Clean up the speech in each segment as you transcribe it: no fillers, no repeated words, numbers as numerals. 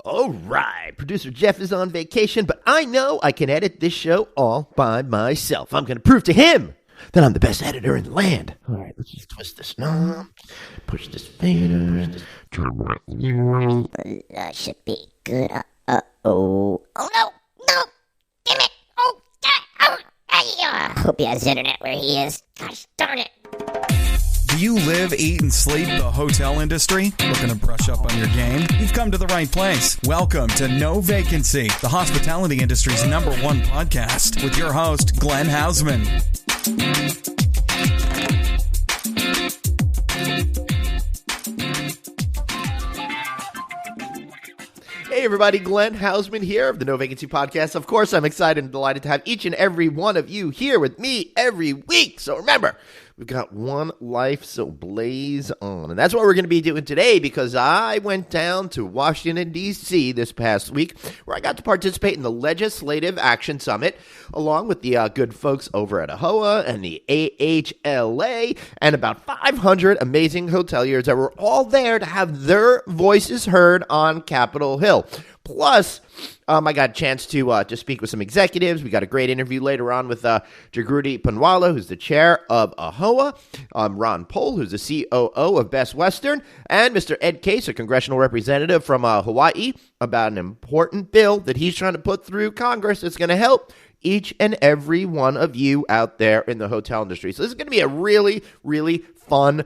All right, producer Jeff is on vacation, but I know I can edit this show all by myself. I'm going to prove to him that I'm the best editor in the land. All right, let's just twist this knob, push this fader, That should be good. Oh no, damn it. Oh, God. I hope he has internet where he is. Gosh darn it. Do you live, eat, and sleep the hotel industry? Looking to brush up on your game? You've come to the right place. Welcome to No Vacancy, the hospitality industry's #1 podcast, with your host, Glenn Hausman. Hey everybody, Glenn Hausman here of the No Vacancy Podcast. Of course, I'm excited and delighted to have each and every one of you here with me every week. So remember, we've got one life, so blaze on. And that's what we're going to be doing today, because I went down to Washington, D.C. this past week, where I got to participate in the Legislative Action Summit, along with the good folks over at AAHOA and the AAHLA, and about 500 amazing hoteliers that were all there to have their voices heard on Capitol Hill. Plus, I got a chance to speak with some executives. We got a great interview later on with Jagruti Panwala, who's the chair of AAHOA, Ron Pohl, who's the COO of Best Western, and Mr. Ed Case, a congressional representative from Hawaii, about an important bill that he's trying to put through Congress that's going to help each and every one of you out there in the hotel industry. So this is going to be a really, really fun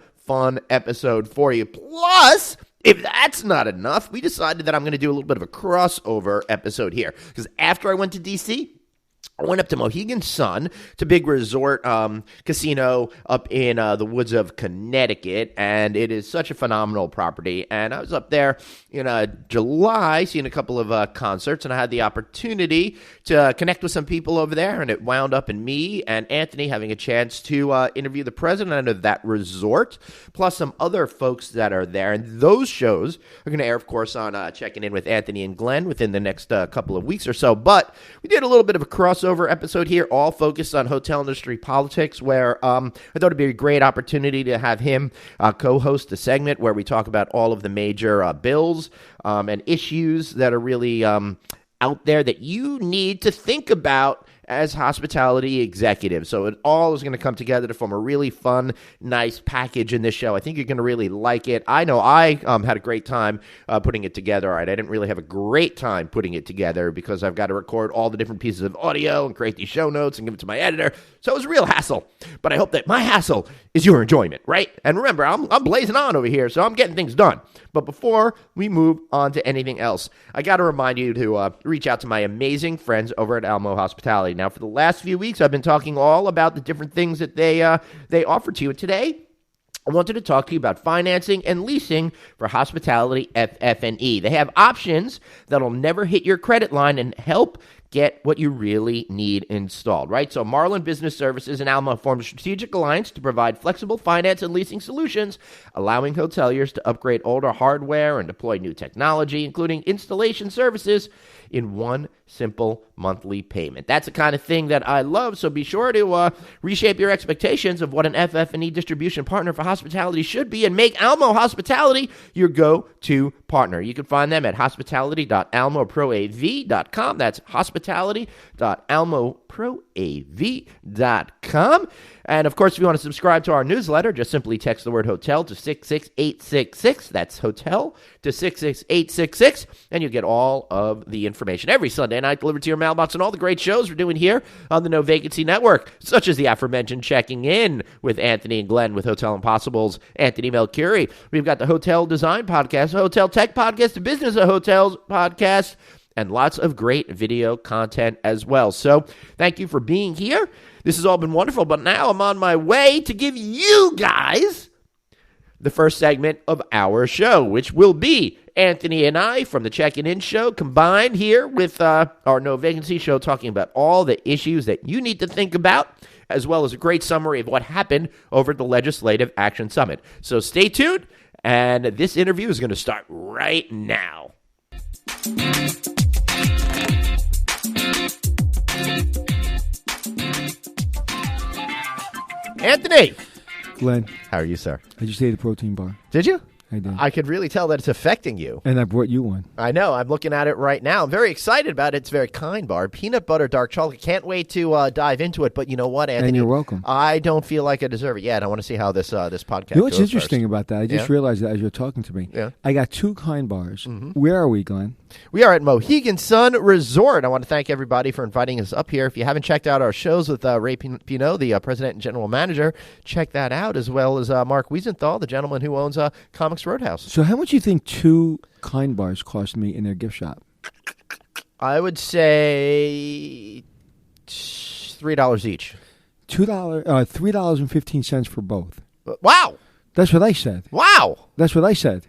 episode for you. Plus, if that's not enough, we decided that I'm going to do a little bit of a crossover episode here. Because after I went to D.C., I went up to Mohegan Sun, it's a big resort casino up in the woods of Connecticut, and it is such a phenomenal property. And I was up there in July seeing a couple of concerts, and I had the opportunity to connect with some people over there, and it wound up in me and Anthony having a chance to interview the president of that resort, plus some other folks that are there. And those shows are going to air, of course, on Checking In with Anthony and Glenn within the next couple of weeks or so. But we did a little bit of a crossover episode here, all focused on hotel industry politics, where I thought it'd be a great opportunity to have him co-host a segment where we talk about all of the major bills and issues that are really out there that you need to think about as hospitality executives. So it all is going to come together to form a really fun, nice package in this show. I think you're going to really like it. I know I had a great time putting it together. All right, I didn't really have a great time putting it together because I've got to record all the different pieces of audio and create these show notes and give it to my editor. So it was a real hassle. But I hope that my hassle is your enjoyment, right? And remember, I'm blazing on over here, so I'm getting things done. But before we move on to anything else, I got to remind you to reach out to my amazing friends over at Almo Hospitality. Now, for the last few weeks, I've been talking all about the different things that they offer to you. And today, I wanted to talk to you about financing and leasing for hospitality FF&E. They have options that'll never hit your credit line and help get what you really need installed, right? So Marlin Business Services and Alma formed a strategic alliance to provide flexible finance and leasing solutions, allowing hoteliers to upgrade older hardware and deploy new technology, including installation services, in one simple monthly payment. That's the kind of thing that I love, so be sure to reshape your expectations of what an FF&E distribution partner for hospitality should be and make Almo Hospitality your go-to partner. You can find them at hospitality.almoproav.com. That's hospitality.almoproav.com. And, of course, if you want to subscribe to our newsletter, just simply text the word hotel to 66866. That's hotel to 66866, and you'll get all of the information every Sunday night delivered to your mailbox, and all the great shows we're doing here on the No Vacancy Network, such as the aforementioned Checking In with Anthony and Glenn with Hotel Impossible's Anthony Melchiorri. We've got the Hotel Design Podcast, Hotel Tech Podcast, the Business of Hotels Podcast, and lots of great video content as well. So thank you for being here. This has all been wonderful, but now I'm on my way to give you guys the first segment of our show, which will be Anthony and I from the Checking In show combined here with our No Vacancy show, talking about all the issues that you need to think about, as well as a great summary of what happened over at the Legislative Action Summit. So stay tuned, and this interview is going to start right now. Anthony! Glenn, How are you, sir? I just ate a protein bar. Did you? I did. I could really tell that it's affecting you. And I brought you one. I know. I'm looking at it right now. I'm very excited about it. It's a very kind bar. Peanut butter dark chocolate. Can't wait to dive into it. But you know what, Anthony? And you're welcome. I don't feel like I deserve it yet. I want to see how this podcast You know what's goes interesting first. about that? I just realized that as you're talking to me. Yeah. I got 2 kind bars. Where are we, Glenn? We are at Mohegan Sun Resort. I want to thank everybody for inviting us up here. If you haven't checked out our shows with Ray Pino, the president and general manager, check that out, as well as Mark Wiesenthal, the gentleman who owns Comics Roadhouse. So how much do you think 2 kind bars cost me in their gift shop? I would say $3 each. $3.15 for both. Wow. That's what I said. Wow. That's what I said.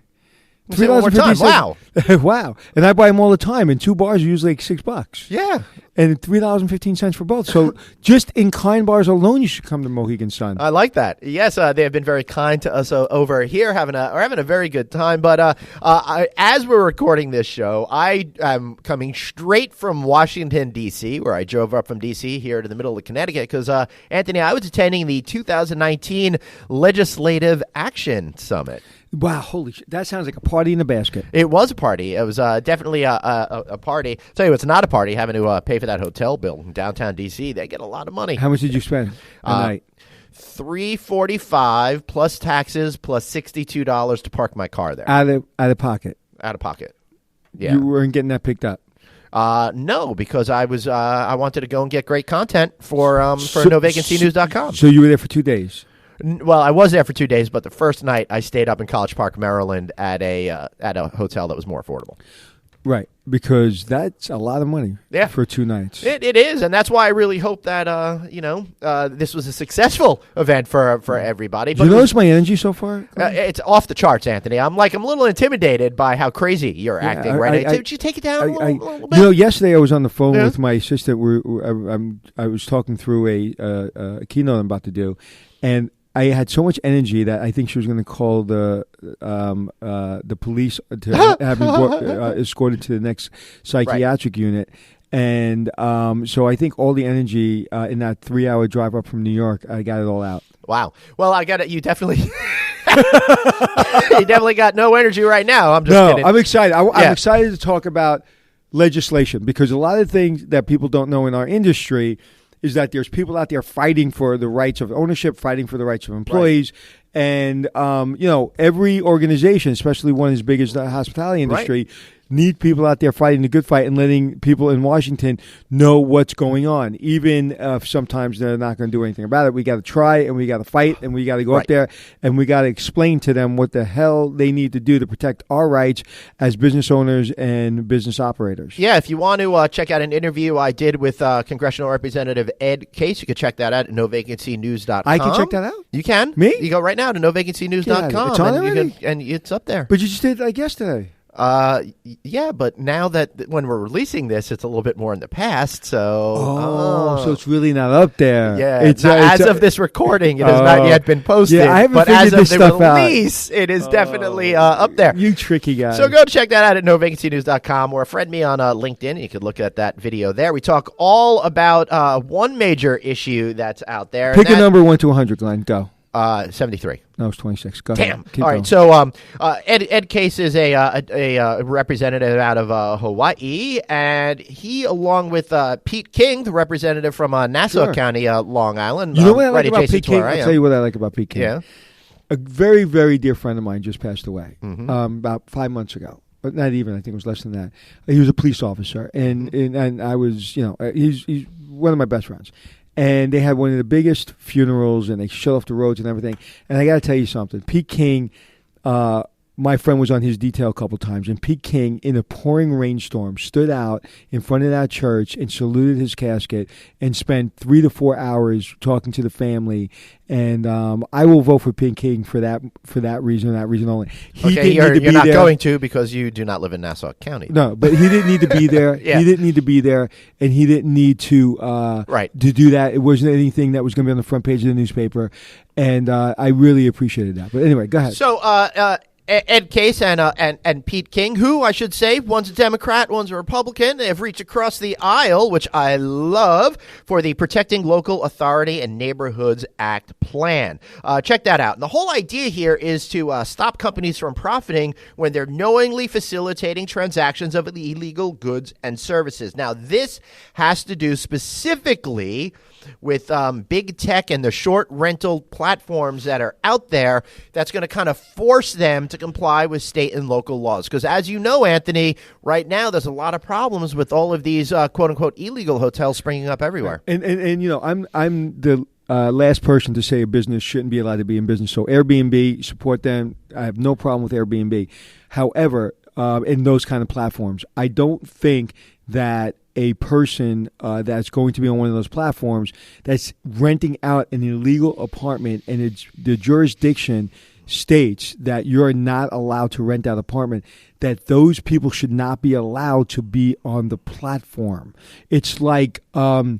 Say it one more time. Wow. Wow. And I buy them all the time, and 2 bars are usually like $6. Yeah. And $3.15 for both. So just in kind bars alone, you should come to Mohegan Sun. I like that. Yes, they have been very kind to us over here, having a very good time. But as we're recording this show, I am coming straight from Washington, D.C., where I drove up from D.C. here to the middle of Connecticut, because, Anthony, I was attending the 2019 Legislative Action Summit. Wow, holy shit. That sounds like a party in a basket. It was a party. It was definitely a party. I'll tell you, it's not a party, having to pay for that hotel bill in downtown D.C. They get a lot of money. How much did you spend a night? $345 plus taxes plus $62 to park my car there. Out of pocket. Out of pocket. Yeah. You weren't getting that picked up. No, because I wanted to go and get great content for NoVacancyNews.com. So you were there for 2 days. Well, I was there for 2 days, but the first night I stayed up in College Park, Maryland, at a hotel that was more affordable. Right, because that's a lot of money for 2 nights. It is, and that's why I really hope that this was a successful event for everybody. Do you notice my energy so far? It's off the charts, Anthony. I'm a little intimidated by how crazy you're acting right now. Did you take it down a little bit? You know, yesterday I was on the phone with my assistant. I was talking through a keynote I'm about to do, and I had so much energy that I think she was going to call the police to have me escorted to the next psychiatric unit. And so I think all the energy in that 3-hour drive up from New York, I got it all out. Wow. Well, I got it. You definitely, you definitely got no energy right now. I'm just kidding. I'm excited. I'm excited to talk about legislation, because a lot of things that people don't know in our industry is that there's people out there fighting for the rights of ownership, fighting for the rights of employees. Right. And, every organization, especially one as big as the hospitality industry, need people out there fighting the good fight and letting people in Washington know what's going on. Even if sometimes they're not going to do anything about it, we got to try, and we got to fight, and we got to go up there, and we got to explain to them what the hell they need to do to protect our rights as business owners and business operators. Yeah, if you want to check out an interview I did with Congressional Representative Ed Case, you can check that out at NoVacancyNews.com. I can check that out? You can. Me? You go right now to NoVacancyNews.com. It's on already? And it's up there. But you just did it yesterday. Yeah, but now that when we're releasing this, it's a little bit more in the past. So, so it's really not up there. Yeah, as of this recording, it has not yet been posted. Yeah, I haven't but figured as of this the stuff release, it is definitely up there. You tricky guy. So go check that out at NoVacancyNews.com, or friend me on LinkedIn. You could look at that video there. We talk all about one major issue that's out there. Pick a number 1 to 100, Glenn. Go. 73. No, it's 26. Go Damn. ahead. Keep all going. right. So Ed Case is a representative out of Hawaii, and he, along with Pete King, the representative from Nassau County, Long Island. You know what I like about Pete King? I'll tell you what I like about Pete King. Yeah. A very, very dear friend of mine just passed away Mm-hmm. about 5 months ago. But not even. I think it was less than that. He was a police officer, and I was, he's one of my best friends. And they had one of the biggest funerals, and they shut off the roads and everything. And I got to tell you something. Pete King, my friend was on his detail a couple times, and Pete King, in a pouring rainstorm, stood out in front of that church and saluted his casket and spent 3 to 4 hours talking to the family. And I will vote for Pete King for that reason and that reason only. You're not going to, because you do not live in Nassau County. No, but he didn't need to be there. Yeah. He didn't need to be there, and he didn't need to do that. It wasn't anything that was going to be on the front page of the newspaper, and I really appreciated that. But anyway, go ahead. So Ed Case and Pete King, who I should say, one's a Democrat, one's a Republican. They've reached across the aisle, which I love, for the Protecting Local Authority and Neighborhoods Act plan. Check that out. And the whole idea here is to stop companies from profiting when they're knowingly facilitating transactions of illegal goods and services. Now, this has to do specifically with big tech and the short rental platforms that are out there. That's going to kind of force them to comply with state and local laws. Because as you know, Anthony, right now there's a lot of problems with all of these quote unquote illegal hotels springing up everywhere. And you know, I'm the last person to say a business shouldn't be allowed to be in business. So Airbnb, support them. I have no problem with Airbnb. However, in those kind of platforms, I don't think that a person that's going to be on one of those platforms that's renting out an illegal apartment and the jurisdiction states that you're not allowed to rent out apartment, that those people should not be allowed to be on the platform. It's like Amazon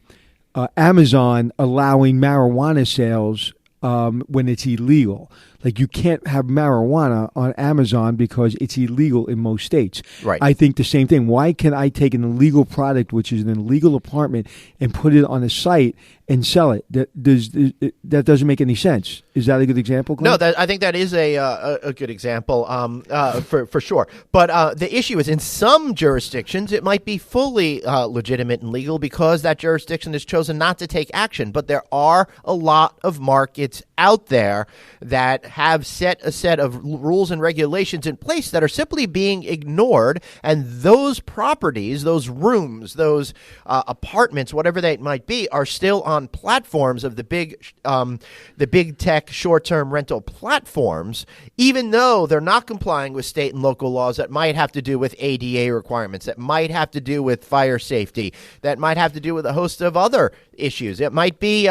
allowing marijuana sales when it's illegal. Like, you can't have marijuana on Amazon because it's illegal in most states. Right. I think the same thing. Why can I take an illegal product, which is an illegal apartment, and put it on a site and sell it? That doesn't make any sense. Is that a good example, Glenn? No, I think that is a good example for sure. But the issue is, in some jurisdictions, it might be fully legitimate and legal because that jurisdiction has chosen not to take action. But there are a lot of markets out there that have set a set of rules and regulations in place that are simply being ignored, and those properties, those rooms, those apartments, whatever they might be, are still on platforms of the big tech short-term rental platforms, even though they're not complying with state and local laws that might have to do with ADA requirements, that might have to do with fire safety, that might have to do with a host of other issues. It might be,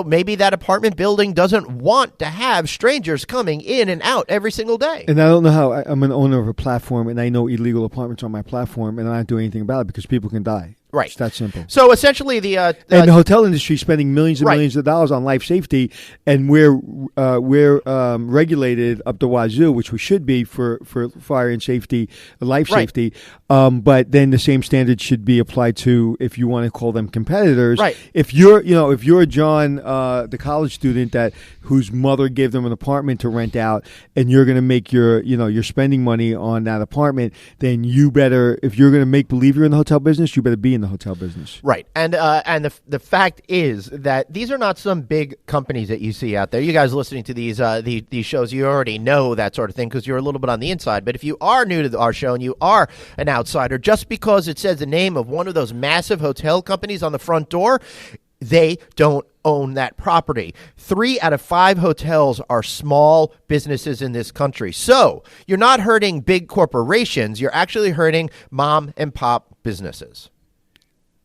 maybe that apartment building doesn't want to have strangers coming in and out every single day. And I don't know how. I'm an owner of a platform, and I know illegal apartments on my platform, and I don't do anything about it because people can die. Right. It's that simple. So essentially and the hotel industry is spending millions and millions of dollars on life safety, and we're regulated up the wazoo, which we should be for fire and safety, life safety. But then the same standards should be applied to, if you want to call them competitors. Right. If you're John, the college student whose mother gave them an apartment to rent out, and you're going to make your spending money on that apartment, then you better, if you're going to make believe you're in the hotel business, you better be in the hotel business. Right. And the fact is that these are not some big companies that you see out there. You guys listening to these shows, you already know that sort of thing because you're a little bit on the inside. But if you are new to our show and you are an outsider, just because it says the name of one of those massive hotel companies on the front door, they don't own that property. 3 out of 5 hotels are small businesses in this country. So you're not hurting big corporations. You're actually hurting mom and pop businesses.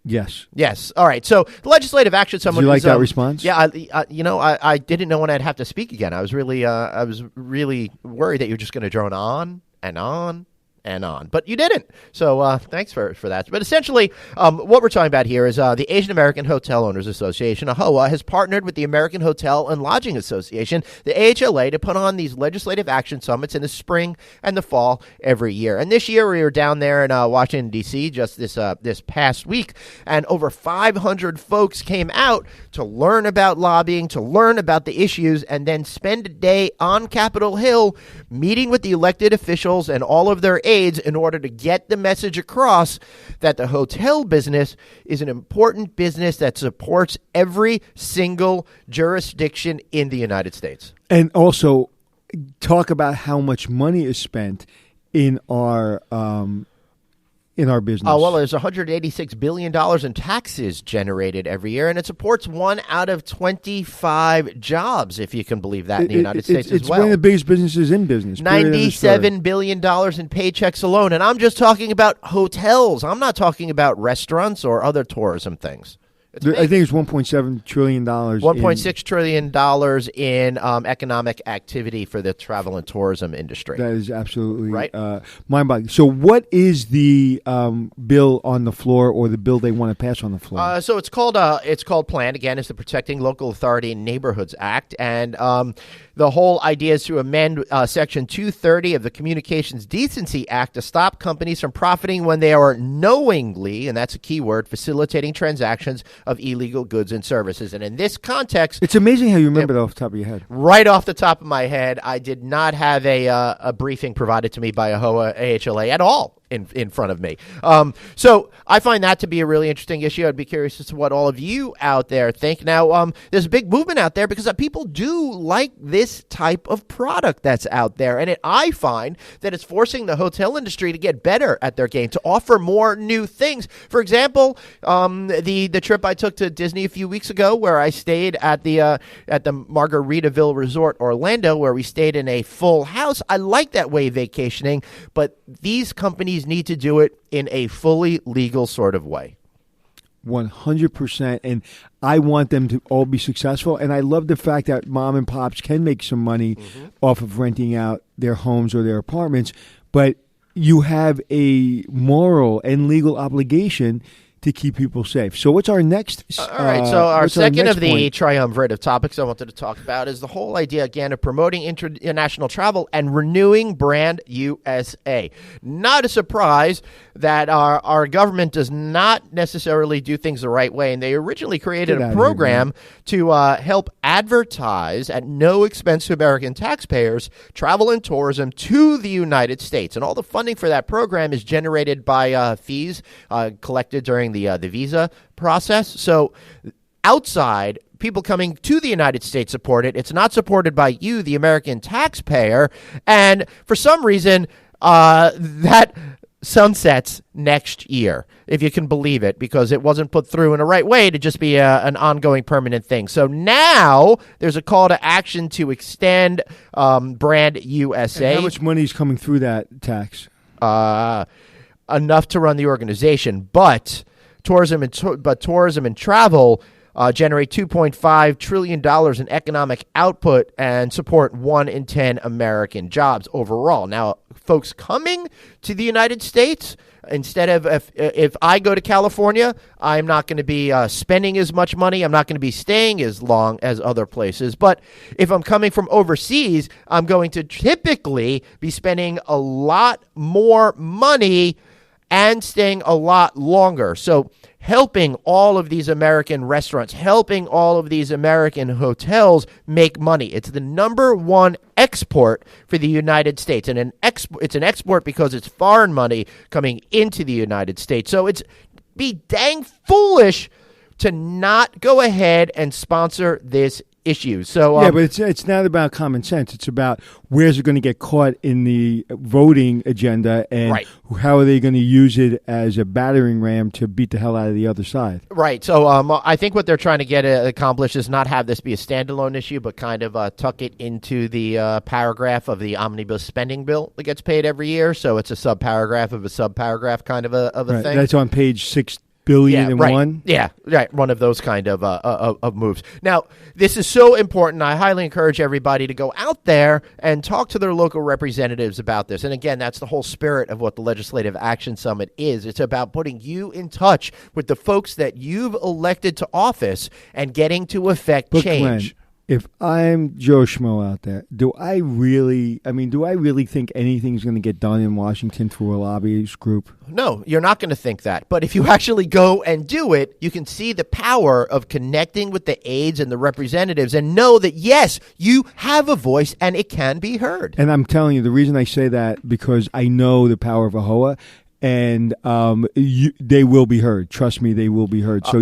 Yes. All right. So the legislative action. Did you like that response? Yeah. I didn't know when I'd have to speak again. I was really worried that you're just going to drone on and on and on, but you didn't. So thanks for that. But essentially, what we're talking about here is the Asian American Hotel Owners Association, AAHOA, has partnered with the American Hotel and Lodging Association, the AHLA, to put on these legislative action summits in the spring and the fall every year. And this year we were down there in Washington, D.C. just this past week, and over 500 folks came out to learn about lobbying, to learn about the issues, and then spend a day on Capitol Hill meeting with the elected officials and all of their aides in order to get the message across that the hotel business is an important business that supports every single jurisdiction in the United States. And also talk about how much money is spent in our business. Well, there's $186 billion in taxes generated every year, and it supports 1 out of 25 jobs, if you can believe that, in the United States as well. It's one of the biggest businesses in business. $97 billion in paychecks alone, and I'm just talking about hotels. I'm not talking about restaurants or other tourism things. I think it's $1.7 trillion. $1.6 trillion in economic activity for the travel and tourism industry. That is absolutely right. Mind-boggling. So what is the bill on the floor, or the bill they want to pass on the floor? So it's called PLAN. Again, it's the Protecting Local Authority and Neighborhoods Act. And the whole idea is to amend Section 230 of the Communications Decency Act to stop companies from profiting when they are knowingly, and that's a key word, facilitating transactions of illegal goods and services. And in this context, it's amazing how you remember that off the top of your head. Right off the top of my head, I did not have a briefing provided to me by AAHOA AHLA at all in front of me. So I find that to be a really interesting issue. I'd be curious as to what all of you out there think. Now, there's a big movement out there because people do like this type of product that's out there. And I find that it's forcing the hotel industry to get better at their game, to offer more new things. For example, the trip I took to Disney a few weeks ago, where I stayed at the Margaritaville Resort Orlando, where we stayed in a full house. I like that way of vacationing, but these companies need to do it in a fully legal sort of way. 100%. And I want them to all be successful. And I love the fact that mom and pops can make some money off of renting out their homes or their apartments. But you have a moral and legal obligation to keep people safe. So what's our next? All right. So our second of the triumvirate of topics I wanted to talk about is the whole idea, again, of promoting international travel and renewing brand USA. Not a surprise that our government does not necessarily do things the right way. And they originally created a program to help advertise at no expense to American taxpayers travel and tourism to the United States. And all the funding for that program is generated by fees collected during the visa process. So outside, people coming to the United States support it. It's not supported by you, the American taxpayer. And for some reason, that sunsets next year, if you can believe it, because it wasn't put through in the right way to just be an ongoing permanent thing. So now there's a call to action to extend brand USA. And how much money is coming through that tax? Enough to run the organization, but tourism and travel generate $2.5 trillion in economic output and support 1 in 10 American jobs overall. Now, folks coming to the United States, instead of if I go to California, I'm not going to be spending as much money. I'm not going to be staying as long as other places. But if I'm coming from overseas, I'm going to typically be spending a lot more money and staying a lot longer. So helping all of these American restaurants, helping all of these American hotels make money. It's the number one export for the United States. And it's an export because it's foreign money coming into the United States. So it's be dang foolish to not go ahead and sponsor this issue. So yeah, but it's not about common sense. It's about where's it going to get caught in the voting agenda, and how are they going to use it as a battering ram to beat the hell out of the other side. Right. So I think what they're trying to get accomplished is not have this be a standalone issue, but kind of tuck it into the paragraph of the omnibus spending bill that gets paid every year. So it's a subparagraph of a subparagraph kind of a thing. That's on page 6 billion and one. Yeah, right. One of those kind of moves. Now, this is so important. I highly encourage everybody to go out there and talk to their local representatives about this. And again, that's the whole spirit of what the Legislative Action Summit is. It's about putting you in touch with the folks that you've elected to office and getting to affect change. Glenn, if I'm Joe Schmo out there, do I really think anything's going to get done in Washington through a lobbyist group? No, you're not going to think that. But if you actually go and do it, you can see the power of connecting with the aides and the representatives and know that, yes, you have a voice and it can be heard. And I'm telling you, the reason I say that, because I know the power of AAHOA. And they will be heard. Trust me, they will be heard. So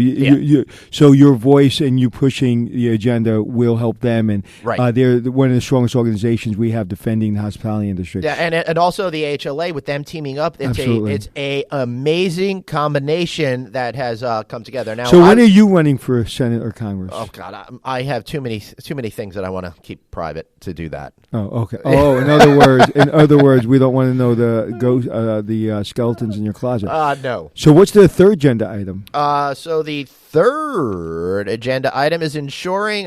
so your voice and you pushing the agenda will help them. And they're one of the strongest organizations we have defending the hospitality industry. Yeah, and also the AHLA, with them teaming up, it's a amazing combination that has come together. Now, so when are you running for Senate or Congress? Oh God, I have too many things that I want to keep private to do that. Oh, okay. Oh, in other words, we don't want to know the skeleton Hiltons in your closet. No. So what's the third agenda item? So the third agenda item is ensuring,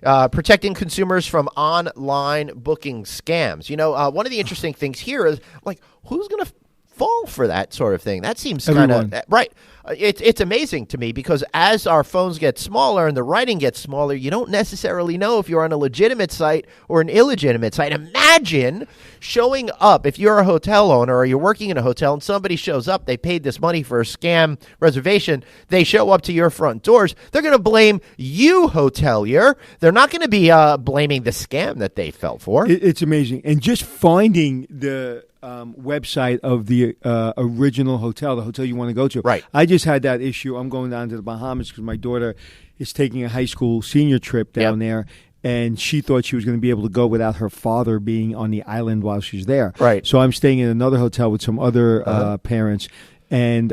protecting consumers from online booking scams. You know, one of the interesting things here is, like, who's going to fall for that sort of thing? That seems kind of right. It's amazing to me because as our phones get smaller and the writing gets smaller, you don't necessarily know if you're on a legitimate site or an illegitimate site. Imagine showing up if you're a hotel owner or you're working in a hotel and somebody shows up, they paid this money for a scam reservation, they show up to your front doors, they're going to blame you, hotelier. They're not going to be blaming the scam that they fell for. It's amazing. And just finding the website of the original hotel, the hotel you want to go to. Right. I just had that issue. I'm going down to the Bahamas because my daughter is taking a high school senior trip down there, and she thought she was going to be able to go without her father being on the island while she's there. Right. So I'm staying in another hotel with some other parents, and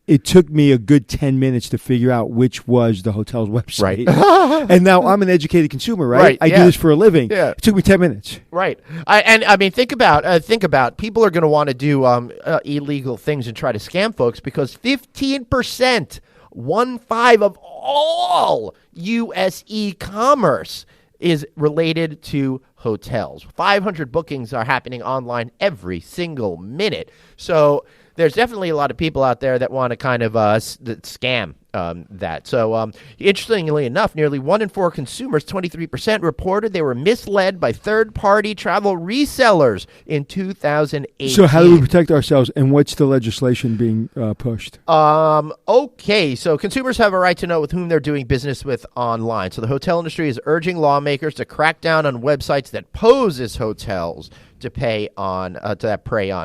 it took me a good 10 minutes to figure out which was the hotel's website. Right. And now I'm an educated consumer, right? Right, I do this for a living. Yeah. It took me 10 minutes. Right. I mean, think about people are going to want to do illegal things and try to scam folks because 15%, 1/5 of all U.S. e-commerce is related to hotels. 500 bookings are happening online every single minute. So there's definitely a lot of people out there that want to kind of scam that. So interestingly enough, nearly 1 in 4 consumers, 23%, reported they were misled by third-party travel resellers in 2018. So how do we protect ourselves, and what's the legislation being pushed? Okay, so consumers have a right to know with whom they're doing business with online. So the hotel industry is urging lawmakers to crack down on websites that pose as hotels to prey on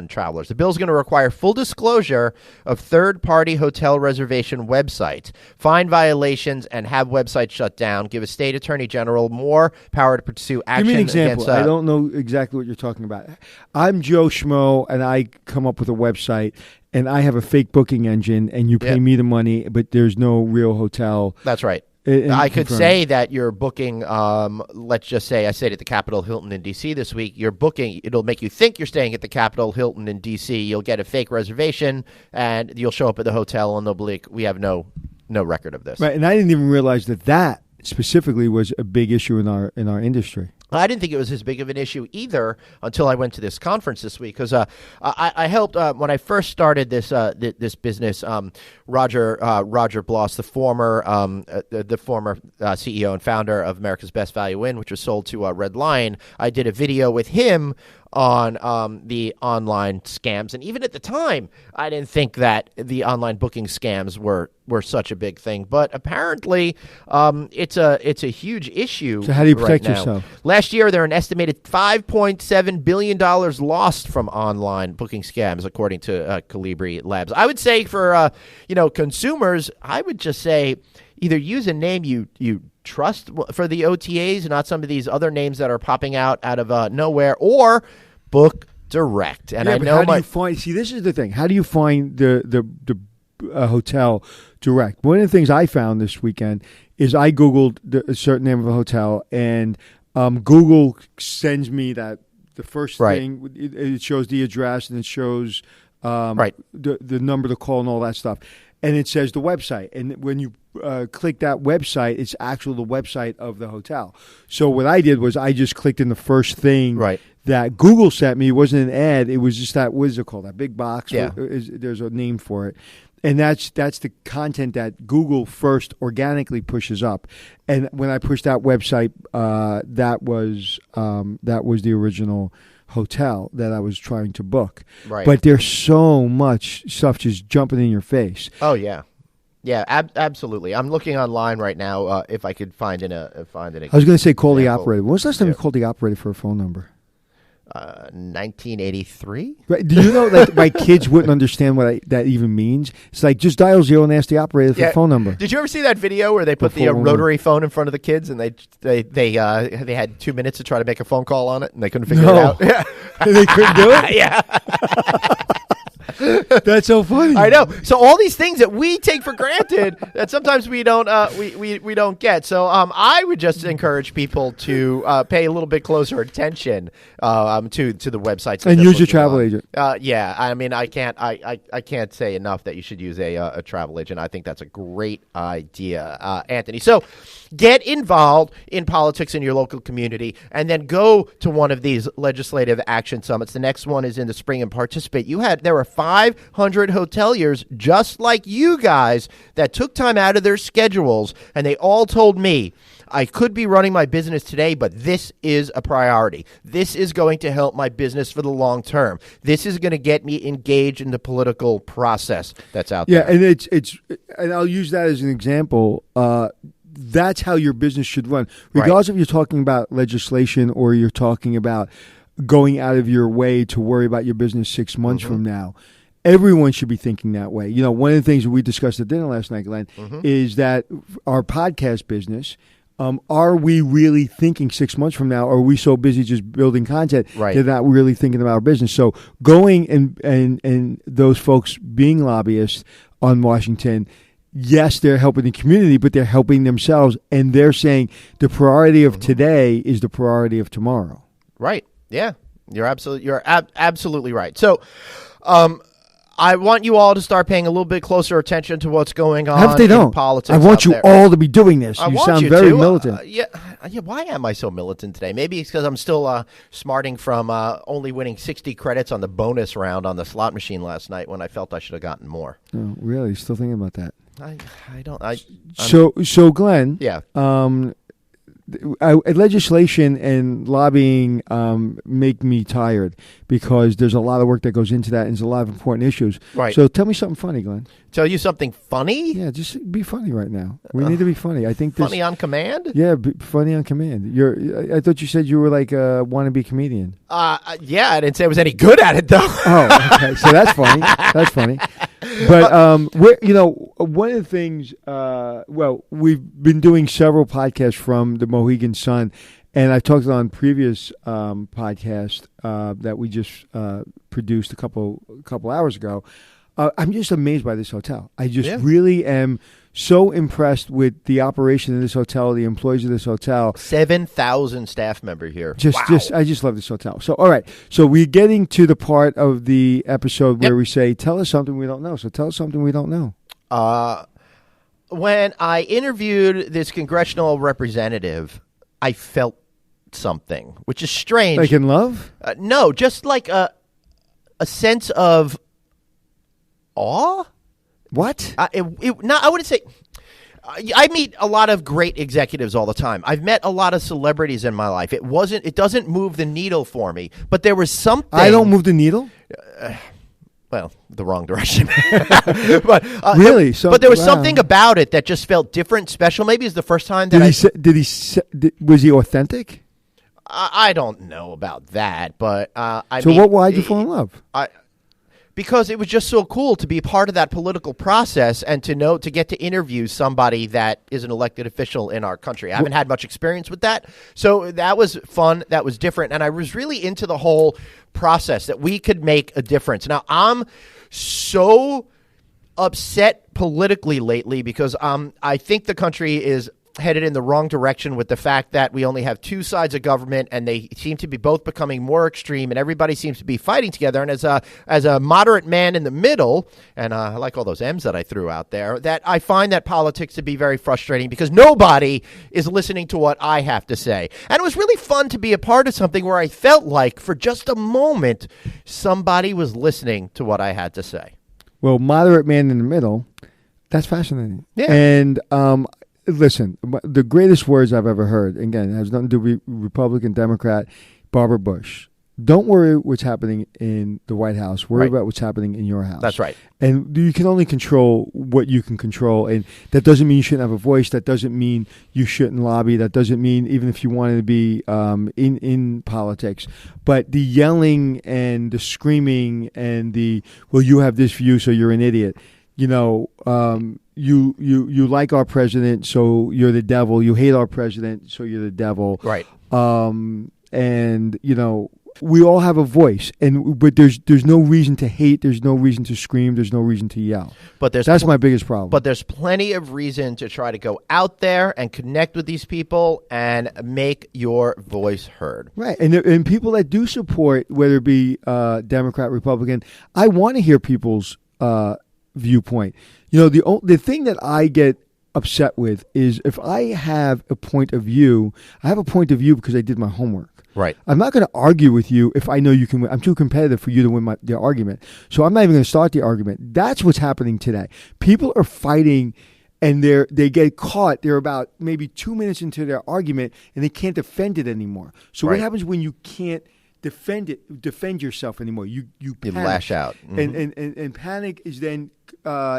travelers. The bill is going to require full disclosure of third-party hotel reservation websites, fine violations, and have websites shut down. Give a state attorney general more power to pursue action. Give me an example. Against, I don't know exactly what you're talking about. I'm Joe Schmo, and I come up with a website, and I have a fake booking engine, and you pay me the money, but there's no real hotel. That's right. I could say that you're booking, let's just say I stayed at the Capitol Hilton in D.C. this week. You're booking, it'll make you think you're staying at the Capitol Hilton in D.C. You'll get a fake reservation, and you'll show up at the hotel, and they'll be like, we have no record of this. Right, and I didn't even realize that specifically was a big issue in our industry. I didn't think it was as big of an issue either until I went to this conference this week because I helped when I first started this business. Roger Bloss, the former CEO and founder of America's Best Value Inn, which was sold to Red Lion, I did a video with him on the online scams, and even at the time, I didn't think that the online booking scams were such a big thing. But apparently, it's a huge issue. So how do you protect right now. yourself? Last year, there were an estimated $5.7 billion lost from online booking scams, according to Calibri Labs. I would say for consumers, I would just say either use a name you trust for the OTAs, not some of these other names that are popping out of nowhere, or book direct. And I know how do you find? See, this is the thing. How do you find the hotel direct? One of the things I found this weekend is I Googled a certain name of a hotel, and Google sends me the first thing. It shows the address, and it shows the number to call and all that stuff. And it says the website. And when you click that website, it's actually the website of the hotel. So what I did was I just clicked in the first thing that Google sent me. It wasn't an ad. It was just that, what is it called? That big box. Yeah. There's a name for it. And that's the content that Google first organically pushes up. And when I pushed that website, that was the original hotel that I was trying to book. Right. But there's so much stuff just jumping in your face. Oh yeah. Yeah, absolutely. I'm looking online right now if I could find an I was going to say call the operator. When was the last time you called the operator for a phone number? 1983. Right. Do you know that my kids wouldn't understand what that even means? It's like just dial 0 and ask the operator for a phone number. Did you ever see that video where they put the rotary phone in front of the kids and they had 2 minutes to try to make a phone call on it and they couldn't figure it out? Yeah. They couldn't do it? Yeah. That's so funny. I know. So all these things that we take for granted that sometimes we don't we don't get. So I would just encourage people to pay a little bit closer attention to the websites and use your travel agent. Yeah, I mean, I can't say enough that you should use a travel agent. I think that's a great idea, Anthony. So get involved in politics in your local community, and then go to one of these legislative action summits. The next one is in the spring, and participate. There were 500 hoteliers just like you guys that took time out of their schedules, and they all told me, I could be running my business today, but this is a priority. This is going to help my business for the long term. This is going to get me engaged in the political process that's out there. Yeah, and it's and I'll use that as an example. That's how your business should run. Regardless if you're talking about legislation or you're talking about going out of your way to worry about your business 6 months from now. Everyone should be thinking that way. You know, one of the things that we discussed at dinner last night, Glenn, is that our podcast business, are we really thinking 6 months from now? Or are we so busy just building content that they're not really thinking about our business? So going and those folks being lobbyists on Washington, yes, they're helping the community, but they're helping themselves. And they're saying the priority of today is the priority of tomorrow. Right. Yeah. You're absolutely right. So, I want you all to start paying a little bit closer attention to what's going on in politics. I want you all to be doing this. You sound very militant. Yeah. Why am I so militant today? Maybe it's because I'm still smarting from only winning 60 credits on the bonus round on the slot machine last night when I felt I should have gotten more. Oh, really? Still thinking about that? I don't. So Glenn. Yeah. Legislation and lobbying make me tired because there's a lot of work that goes into that and there's a lot of important issues. Right. So tell me something funny, Glenn. Tell you something funny? Yeah, just be funny right now. We need to be funny. I think funny on command? Yeah, funny on command. I thought you said you were like a wannabe comedian. Yeah, I didn't say I was any good at it though. Oh, okay. So that's funny. That's funny. But one of the things. We've been doing several podcasts from the Mohegan Sun, and I've talked on previous podcast that we just produced a couple hours ago. I'm just amazed by this hotel. I just really am so impressed with the operation of this hotel, the employees of this hotel. 7,000 staff member here. I just love this hotel. So, all right. So we're getting to the part of the episode where we say, tell us something we don't know. So tell us something we don't know. When I interviewed this congressional representative, I felt something, which is strange. Like in love? No, just like a sense of awe. What? I wouldn't say. I meet a lot of great executives all the time. I've met a lot of celebrities in my life. It doesn't move the needle for me. But there was something. I don't move the needle? Well, the wrong direction. But really? But there was something about it that just felt different, special. Maybe it's the first time that was he authentic? I don't know about that, but why'd you fall in love? Because it was just so cool to be part of that political process and to get to interview somebody that is an elected official in our country. I haven't had much experience with that. So that was fun. That was different. And I was really into the whole process that we could make a difference. Now, I'm so upset politically lately because I think the country is headed in the wrong direction with the fact that we only have two sides of government and they seem to be both becoming more extreme and everybody seems to be fighting together. And as a moderate man in the middle, and I like all those M's that I threw out there, that I find that politics to be very frustrating because nobody is listening to what I have to say. And it was really fun to be a part of something where I felt like for just a moment somebody was listening to what I had to say. Well, moderate man in the middle, that's fascinating. Yeah. And listen, the greatest words I've ever heard, again, it has nothing to do with Republican, Democrat, Barbara Bush. Don't worry what's happening in the White House. Worry about what's happening in your house. That's right. And you can only control what you can control. And that doesn't mean you shouldn't have a voice. That doesn't mean you shouldn't lobby. That doesn't mean even if you wanted to be in politics. But the yelling and the screaming and you have this view, so you're an idiot. You like our president, so you're the devil. You hate our president, so you're the devil. Right. And We all have a voice, but there's no reason to hate. There's no reason to scream. There's no reason to yell. But that's my biggest problem. But there's plenty of reason to try to go out there and connect with these people and make your voice heard. Right, and people that do support, whether it be Democrat, Republican, I want to hear people's viewpoint. The thing that I get upset with is if I have a point of view, I have a point of view because I did my homework. Right. I'm not going to argue with you if I know you can win. I'm too competitive for you to win the argument. So I'm not even going to start the argument. That's what's happening today. People are fighting and they get caught. They're about maybe 2 minutes into their argument and they can't defend it anymore. So what happens when you can't defend yourself anymore? You panic. Lash out. Mm-hmm. And panic is then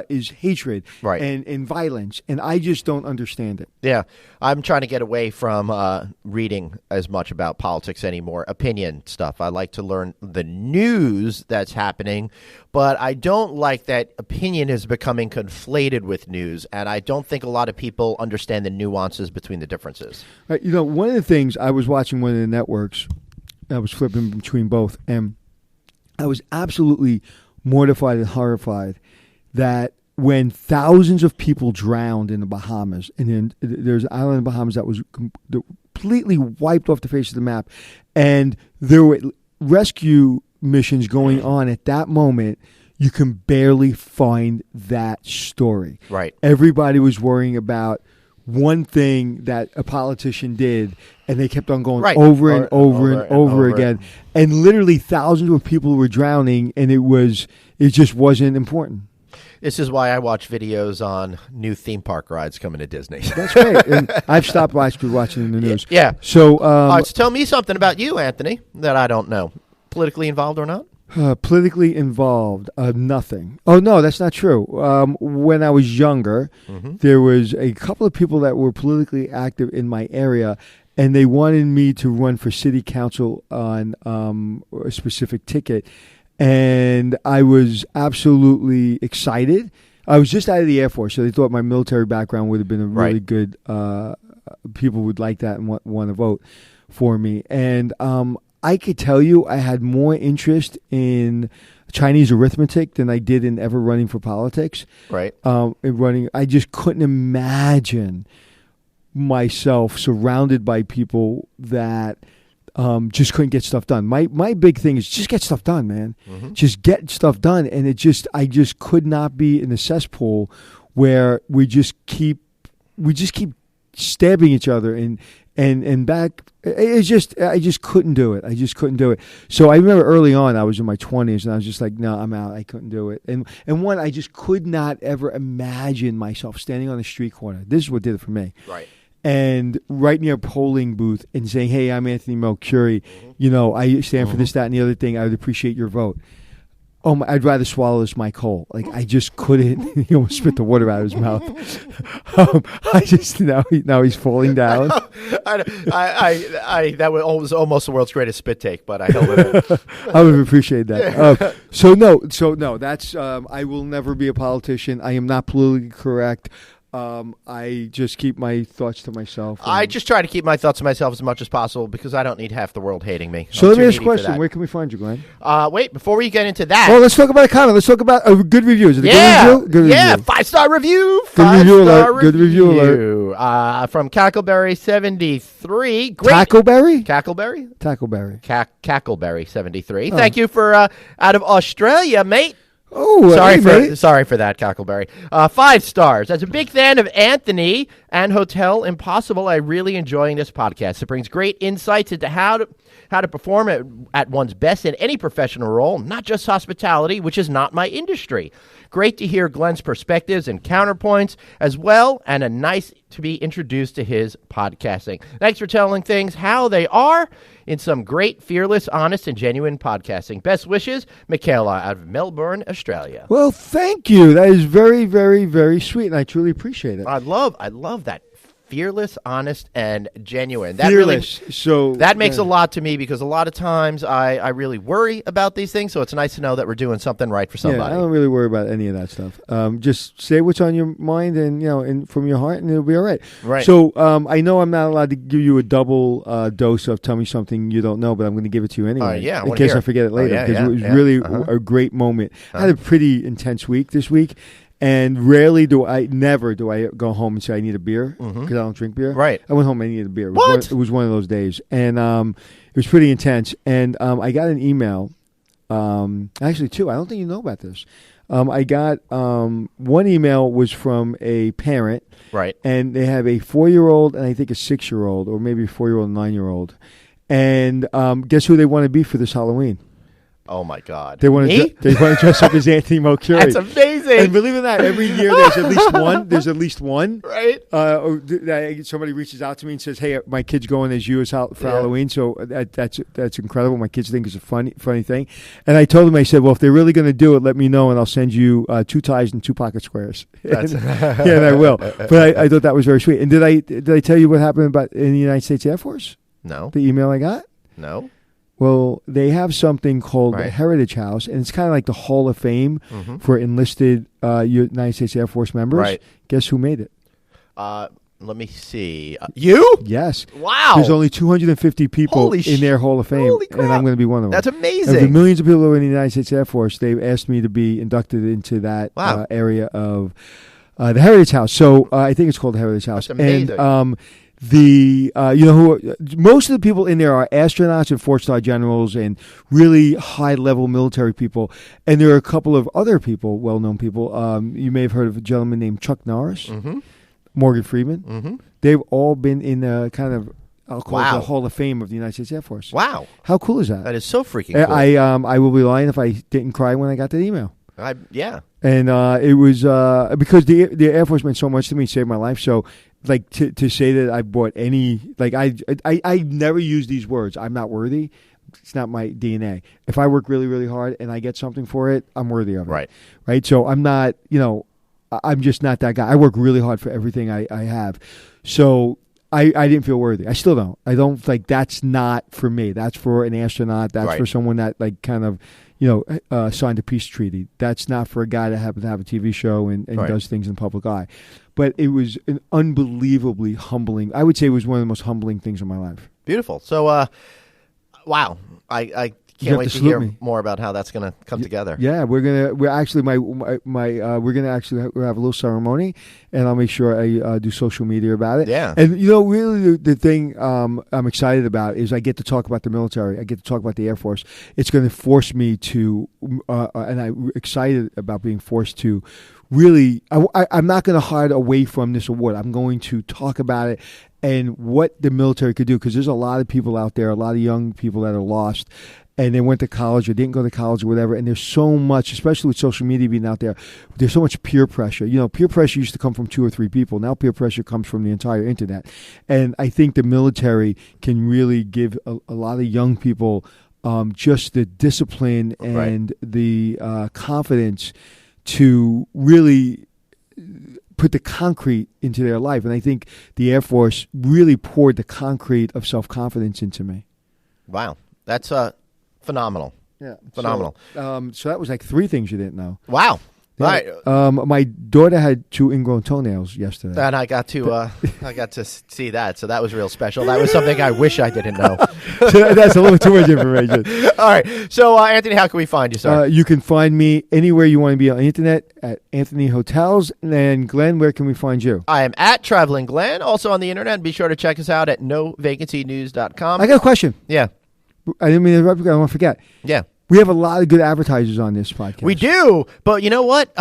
is hatred right. and violence, and I just don't understand it. Yeah, I'm trying to get away from reading as much about politics anymore, opinion stuff. I like to learn the news that's happening, but I don't like that opinion is becoming conflated with news, and I don't think a lot of people understand the nuances between the differences. Right, one of the things, I was watching one of the networks, I was flipping between both, and I was absolutely mortified and horrified that when thousands of people drowned in the Bahamas, and then there's an island in the Bahamas that was completely wiped off the face of the map, and there were rescue missions going on at that moment, you can barely find that story. Right. Everybody was worrying about one thing that a politician did, and they kept on going over and over again. And literally thousands of people were drowning, and it just wasn't important. This is why I watch videos on new theme park rides coming to Disney. That's great. And I've stopped watching the news. Yeah. So, so tell me something about you, Anthony, that I don't know. Politically involved or not? Politically involved, nothing. Oh, no, that's not true. When I was younger, there was a couple of people that were politically active in my area, and they wanted me to run for city council on a specific ticket. And I was absolutely excited. I was just out of the Air Force, so they thought my military background would have been a really good, people would like that and want to vote for me. And I could tell you I had more interest in Chinese arithmetic than I did in ever running for politics. Right. I just couldn't imagine myself surrounded by people that just couldn't get stuff done. My big thing is just get stuff done, man. Mm-hmm. Just get stuff done. And I just could not be in a cesspool where we just keep stabbing each other and back. I just couldn't do it. I just couldn't do it. So I remember early on, I was in my 20s, and I was just like, no, I'm out. I couldn't do it. And I just could not ever imagine myself standing on a street corner. This is what did it for me. Right. And right near a polling booth and saying, hey, I'm Anthony Melchiorri. Mm-hmm. I stand for this, that, and the other thing. I would appreciate your vote. Oh, I'd rather swallow this Mike whole. Like, I just couldn't. He almost spit the water out of his mouth. Now he's falling down. That was almost the world's greatest spit take, but I held it in. I would appreciate that. So no, that's, I will never be a politician. I am not politically correct. I just keep my thoughts to myself. I just try to keep my thoughts to myself as much as possible because I don't need half the world hating me. So let me ask a question. Where can we find you, Glenn? Wait, before we get into that. Well, let's talk about a comment. Let's talk about a good review. Is it a good review? Good review. 5-star review. Good review alert. From Cackleberry73. Great. Tackleberry? Cackleberry? Tackleberry. Cackleberry73. Thank you for out of Australia, mate. Oh, sorry for that, Cackleberry. 5 stars. As a big fan of Anthony and Hotel Impossible, I really enjoying this podcast. It brings great insights into how to perform at one's best in any professional role, not just hospitality, which is not my industry. Great to hear Glenn's perspectives and counterpoints as well, and nice to be introduced to his podcasting. Thanks for telling things how they are in some great, fearless, honest, and genuine podcasting. Best wishes, Michaela out of Melbourne, Australia. Well, thank you. That is very, very, very sweet, and I truly appreciate it. I love that fearless, honest, and genuine. That Fearless. that makes a lot to me because a lot of times I really worry about these things. So it's nice to know that we're doing something right for somebody. Yeah, I don't really worry about any of that stuff. Just say what's on your mind and from your heart, and it'll be all right. Right. So I know I'm not allowed to give you a double dose of tell me something you don't know, but I'm going to give it to you anyway. Yeah, in case I forget it later, because it was really a great moment. I had a pretty intense week this week. And never do I go home and say I need a beer because I don't drink beer. Right. I went home and I needed a beer. What? It was one of those days. And it was pretty intense. And I got an email. Actually, two. I don't think you know about this. I got one email was from a parent. Right. And they have a 4-year-old and I think a 6-year-old or maybe a 4-year-old and 9-year-old. And guess who they want to be for this Halloween? Oh, my God. They want to dress up as Anthony Melchiorri. That's amazing. And believe it or not, every year there's at least one. There's at least one. Right. Somebody reaches out to me and says, "Hey, my kid's going as you for Halloween." So that's incredible. My kids think it's a funny thing. And I told them, I said, "Well, if they're really going to do it, let me know, and I'll send you 2 ties and 2 pocket squares." Yeah, and I will. But I thought that was very sweet. And did I tell you what happened in the United States Air Force? No. The email I got? No. Well, they have something called the Heritage House, and it's kind of like the Hall of Fame for enlisted United States Air Force members. Right. Guess who made it? Let me see. You? Yes. Wow. There's only 250 people in their Hall of Fame, Holy crap. and I'm going to be one of them. That's amazing. Of the millions of people who are in the United States Air Force, they've asked me to be inducted into that area of the Heritage House. So I think it's called the Heritage House. That's amazing. And most of the people in there are astronauts and 4-star generals and really high-level military people. And there are a couple of other people, well-known people. You may have heard of a gentleman named Chuck Norris, Morgan Freeman. They've all been in the kind of, I'll call it the Hall of Fame of the United States Air Force. Wow. How cool is that? That is so freaking cool. I will be lying if I didn't cry when I got the email. Yeah. And it was because the Air Force meant so much to me, saved my life. So, like to say that I bought any, like I never use these words. I'm not worthy. It's not my DNA. If I work really, really hard and I get something for it, I'm worthy of it. Right. So I'm not, I'm just not that guy. I work really hard for everything I have. So I didn't feel worthy. I still don't. I don't that's not for me. That's for an astronaut. That's for someone that kind of, signed a peace treaty. That's not for a guy that happens to have a TV show and does things in the public eye. But it was an unbelievably humbling. I would say it was one of the most humbling things in my life. Beautiful. So, wow. I can't wait to hear more about how that's going to come together. Yeah, we're actually we're gonna actually have a little ceremony, and I'll make sure I do social media about it. Yeah, and really the thing I'm excited about is I get to talk about the military. I get to talk about the Air Force. It's going to force me to, and I'm excited about being forced to. Really, I'm not going to hide away from this award. I'm going to talk about it and what the military could do, because there's a lot of people out there, a lot of young people that are lost, and they went to college or didn't go to college or whatever, and there's so much, especially with social media being out there, there's so much peer pressure. Peer pressure used to come from 2 or 3 people. Now peer pressure comes from the entire internet. And I think the military can really give a lot of young people just the discipline and the confidence to really put the concrete into their life. And I think the Air Force really poured the concrete of self-confidence into me. Wow. That's phenomenal. Yeah. Phenomenal. So that was like 3 things you didn't know. Wow. Yeah. Right. My daughter had 2 ingrown toenails yesterday. And I got to see that. So that was real special. That was something I wish I didn't know. So that's a little too much information. All right. So, Anthony, how can we find you, sir? You can find me anywhere you want to be on the internet at Anthony Hotels. And then, Glenn, where can we find you? I am at Traveling Glenn, also on the internet. Be sure to check us out at novacancynews.com. I got a question. Yeah. I didn't mean to interrupt you. I want to forget. Yeah. We have a lot of good advertisers on this podcast. We do, but you know what?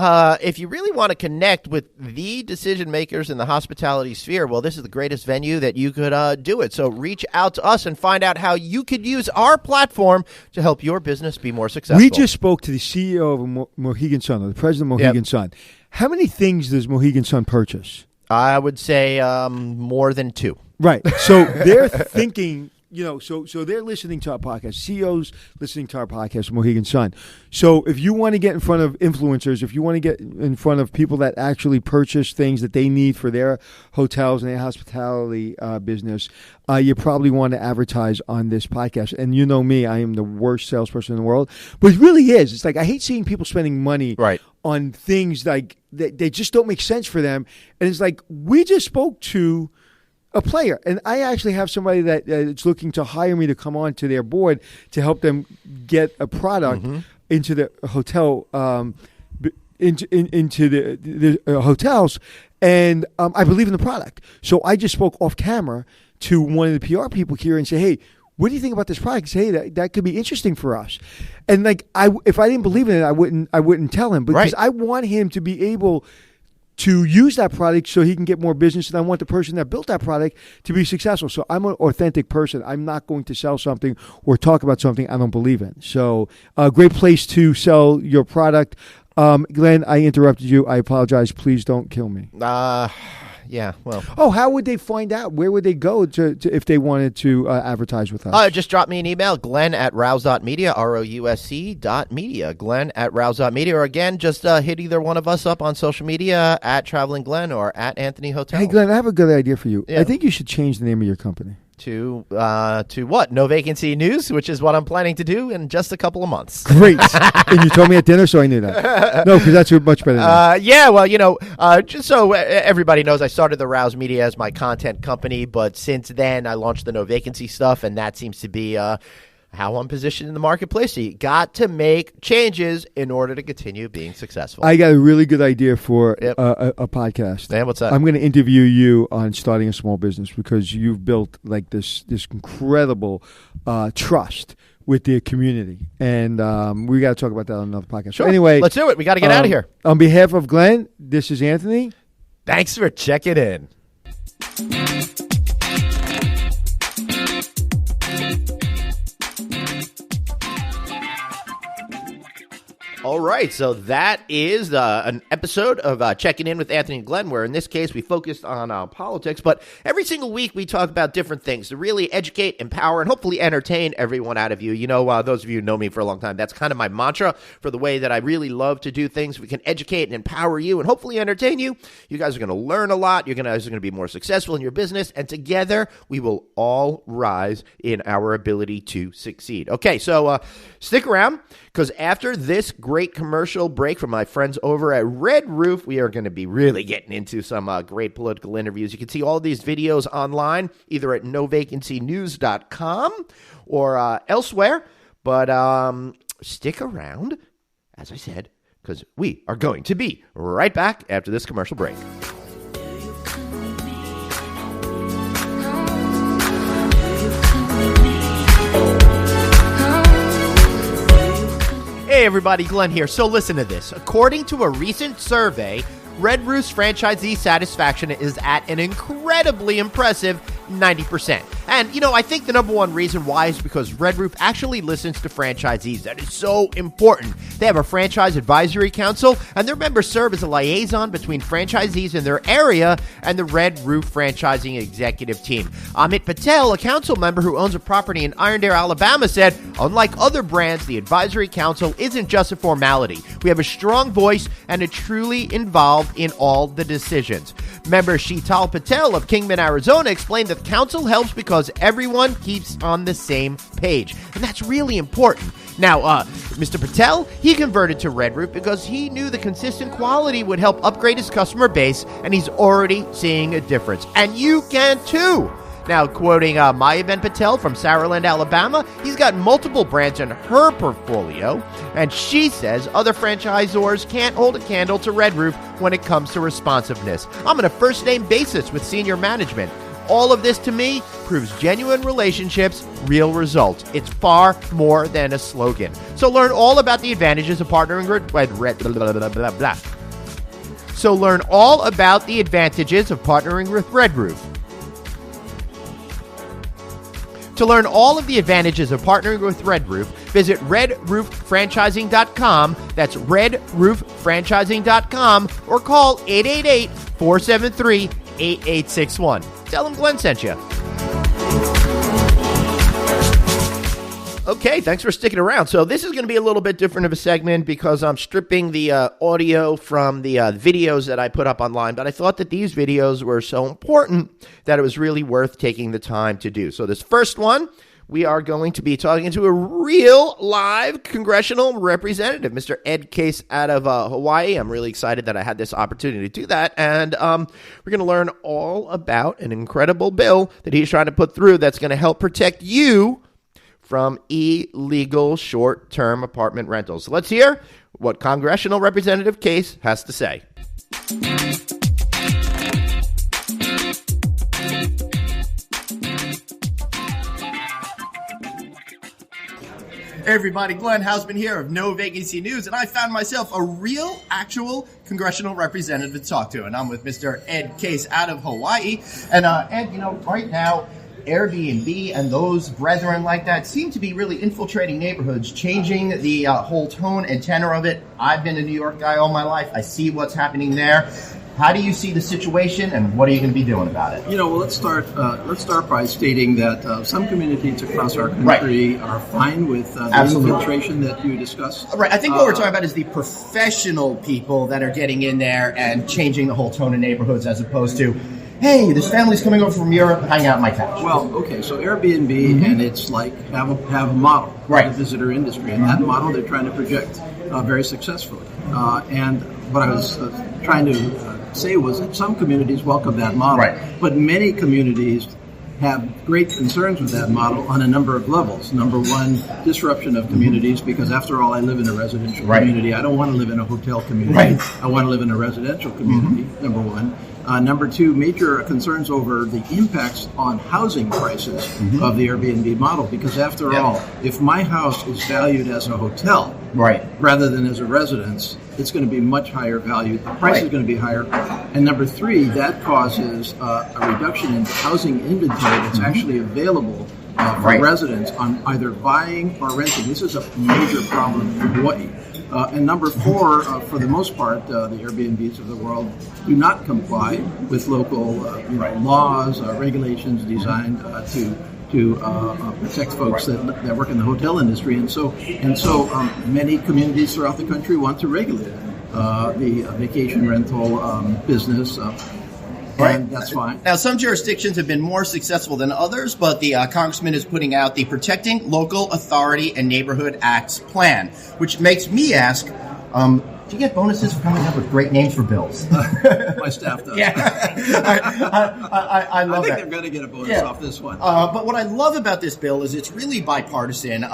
If you really want to connect with the decision makers in the hospitality sphere, well, this is the greatest venue that you could do it. So reach out to us and find out how you could use our platform to help your business be more successful. We just spoke to the CEO of Mohegan Sun, or the president of Mohegan Sun. How many things does Mohegan Sun purchase? I would say more than 2. Right. So they're thinking So they're listening to our podcast. CEOs listening to our podcast, Mohegan Sun. So if you want to get in front of influencers, if you want to get in front of people that actually purchase things that they need for their hotels and their hospitality business, you probably want to advertise on this podcast. And you know me, I am the worst salesperson in the world. But it really is. It's like I hate seeing people spending money on things like they just don't make sense for them. And it's like we just spoke to a player, and I actually have somebody that is looking to hire me to come on to their board to help them get a product into the hotel, into the hotels, and I believe in the product. So I just spoke off camera to one of the PR people here and say, "Hey, what do you think about this product?" Say, "Hey, that could be interesting for us." And like, if I didn't believe in it, I wouldn't tell him, because I want him to be able to use that product so he can get more business, and I want the person that built that product to be successful. So I'm an authentic person. I'm not going to sell something or talk about something I don't believe in. So a great place to sell your product. Glenn, I interrupted you. I apologize. Please don't kill me. Yeah, well. Oh, how would they find out? Where would they go to if they wanted to advertise with us? Just drop me an email, glenn@rouse.media, ROUSC.media, glenn@rouse.media. Or again, just hit either one of us up on social media, @Traveling Glenn or @Anthony Hotel. Hey, Glenn, I have a good idea for you. Yeah. I think you should change the name of your company. To what? No Vacancy News, which is what I'm planning to do in just a couple of months. Great. And you told me at dinner, so I knew that. No, because that's much better than yeah, well, just so everybody knows, I started the Rouse Media as my content company, but since then I launched the No Vacancy stuff, and that seems to be how I'm positioned in the marketplace. So you got to make changes in order to continue being successful. I got a really good idea for a podcast. Man, what's that? I'm going to interview you on starting a small business, because you've built like this incredible trust with the community. And we got to talk about that on another podcast. Sure. So anyway, let's do it. We got to get out of here. On behalf of Glenn, this is Anthony. Thanks for checking in. All right, so that is an episode of Checking In with Anthony and Glenn, where in this case we focused on politics, but every single week we talk about different things to really educate, empower, and hopefully entertain everyone out of you. Those of you who know me for a long time, that's kind of my mantra for the way that I really love to do things. We can educate and empower you and hopefully entertain you. You guys are going to learn a lot. You guys are going to be more successful in your business, and together we will all rise in our ability to succeed. Okay, so stick around, because after this great commercial break from my friends over at Red Roof, we are going to be really getting into some great political interviews. You can see all of these videos online, either at novacancynews.com or elsewhere. But stick around, as I said, because we are going to be right back after this commercial break. Hey everybody, Glenn here. So listen to this. According to a recent survey, Red Roof's franchisee satisfaction is at an incredibly impressive 90%. And, I think the number one reason why is because Red Roof actually listens to franchisees. That is so important. They have a franchise advisory council, and their members serve as a liaison between franchisees in their area and the Red Roof franchising executive team. Amit Patel, a council member who owns a property in Irondale, Alabama, said, "Unlike other brands, the advisory council isn't just a formality. We have a strong voice and are truly involved in all the decisions." Member Sheetal Patel of Kingman, Arizona, explained that the council helps because everyone keeps on the same page. And that's really important. Now, Mr. Patel, he converted to Red Roof because he knew the consistent quality would help upgrade his customer base, and he's already seeing a difference. And you can too. Now, quoting my event Patel from Saraland, Alabama, he's got multiple brands in her portfolio, and she says other franchisors can't hold a candle to Red Roof when it comes to responsiveness. I'm on a first-name basis with senior management. All of this, to me, proves genuine relationships, real results. It's far more than a slogan. So learn all about the advantages of partnering with Red Roof. So learn all about the advantages of partnering with Red Roof. To learn all of the advantages of partnering with Red Roof, visit redrooffranchising.com. That's redrooffranchising.com, or call 888-473-8861. Tell them Glenn sent you. Okay, thanks for sticking around. So this is going to be a little bit different of a segment because I'm stripping the audio from the videos that I put up online, but I thought that these videos were so important that it was really worth taking the time to do. So this first one, we are going to be talking to a real live congressional representative, Mr. Ed Case out of Hawaii. I'm really excited that I had this opportunity to do that, and we're going to learn all about an incredible bill that he's trying to put through that's going to help protect you from illegal short-term apartment rentals. So let's hear what Congressional Representative Case has to say. Hey everybody, Glenn Hausman here of No Vacancy News, and I found myself a real, actual congressional representative to talk to, and I'm with Mr. Ed Case out of Hawaii. And Ed, right now, Airbnb and those brethren like that seem to be really infiltrating neighborhoods, changing the whole tone and tenor of it. I've been a New York guy all my life. I see what's happening there. How do you see the situation, and what are you going to be doing about it? Well, let's start by stating that some communities across our country are fine with the infiltration that you discussed. Right. I think what we're talking about is the professional people that are getting in there and changing the whole tone of neighborhoods, as opposed to, hey, this family's coming over from Europe, hang out on my couch. Well, okay, so Airbnb and it's like have a model for the visitor industry, and that model they're trying to project very successfully. And what I was trying to say was that some communities welcome that model, but many communities have great concerns with that model on a number of levels. Number one, disruption of communities, because after all, I live in a residential community. I don't want to live in a hotel community. I want to live in a residential community, number one. Number two, major concerns over the impacts on housing prices of the Airbnb model, because after all, if my house is valued as a hotel rather than as a residence, it's going to be much higher value. The price is going to be higher. And number three, that causes a reduction in housing inventory that's actually available for residents on either buying or renting. This is a major problem in Hawaii. And number four, for the most part, the Airbnbs of the world do not comply with local laws, regulations designed to protect folks that work in the hotel industry. And so many communities throughout the country want to regulate the vacation rental business. And that's fine. Now, some jurisdictions have been more successful than others, but the congressman is putting out the Protecting Local Authority and Neighborhood Acts plan, which makes me ask, do you get bonuses for coming up with great names for bills? My staff does. I love that. I think they're going to get a bonus off this one. But what I love about this bill is it's really bipartisan.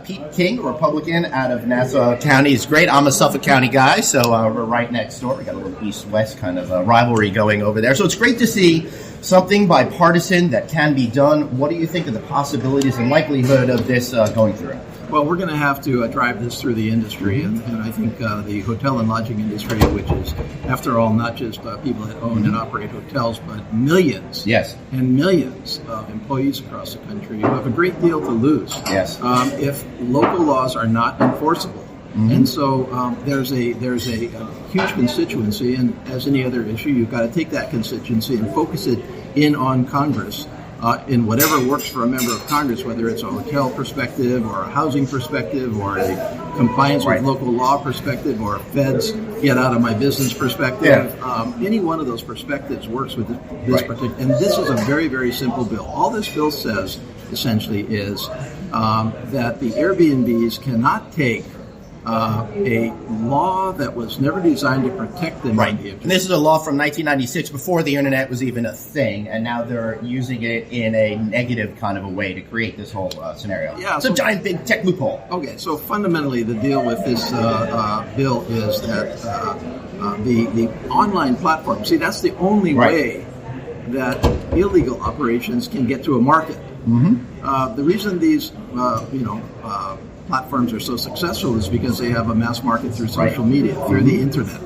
Pete King, a Republican out of Nassau County, is great. I'm a Suffolk County guy, so we're right next door. We got a little east-west kind of rivalry going over there. So it's great to see something bipartisan that can be done. What do you think of the possibilities and likelihood of this going through? Well, we're going to have to drive this through the industry, and I think the hotel and lodging industry, which is, after all, not just people that own and operate hotels, but millions and millions of employees across the country who have a great deal to lose if local laws are not enforceable. And so there's a huge constituency, and as any other issue, you've got to take that constituency and focus it in on Congress. In whatever works for a member of Congress, whether it's a hotel perspective or a housing perspective or a compliance with local law perspective or feds get out of my business perspective. Any one of those perspectives works with this particular. And this is a very, very simple bill. All this bill says, essentially, is that the Airbnbs cannot take a law that was never designed to protect them. And this is a law from 1996, before the internet was even a thing, and now they're using it in a negative kind of a way to create this whole scenario. It's a giant big tech loophole. Okay, so fundamentally the deal with this bill is that the online platform, see, that's the only way that illegal operations can get to a market. The reason these platforms are so successful is because they have a mass market through social media, through the internet.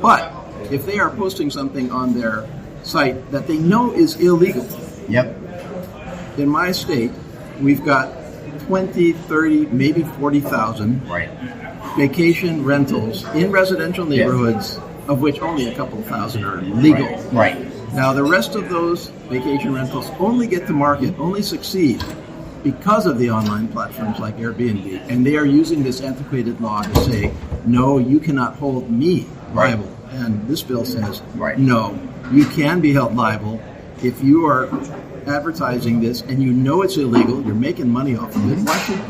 But if they are posting something on their site that they know is illegal, in my state, we've got 20, 30, maybe 40,000 vacation rentals in residential neighborhoods, of which only a couple thousand are legal. Now, the rest of those vacation rentals only get to market, only succeed because of the online platforms like Airbnb, and they are using this antiquated law to say, no, you cannot hold me liable. And this bill says, no, you can be held liable if you are advertising this and you know it's illegal, you're making money off of it.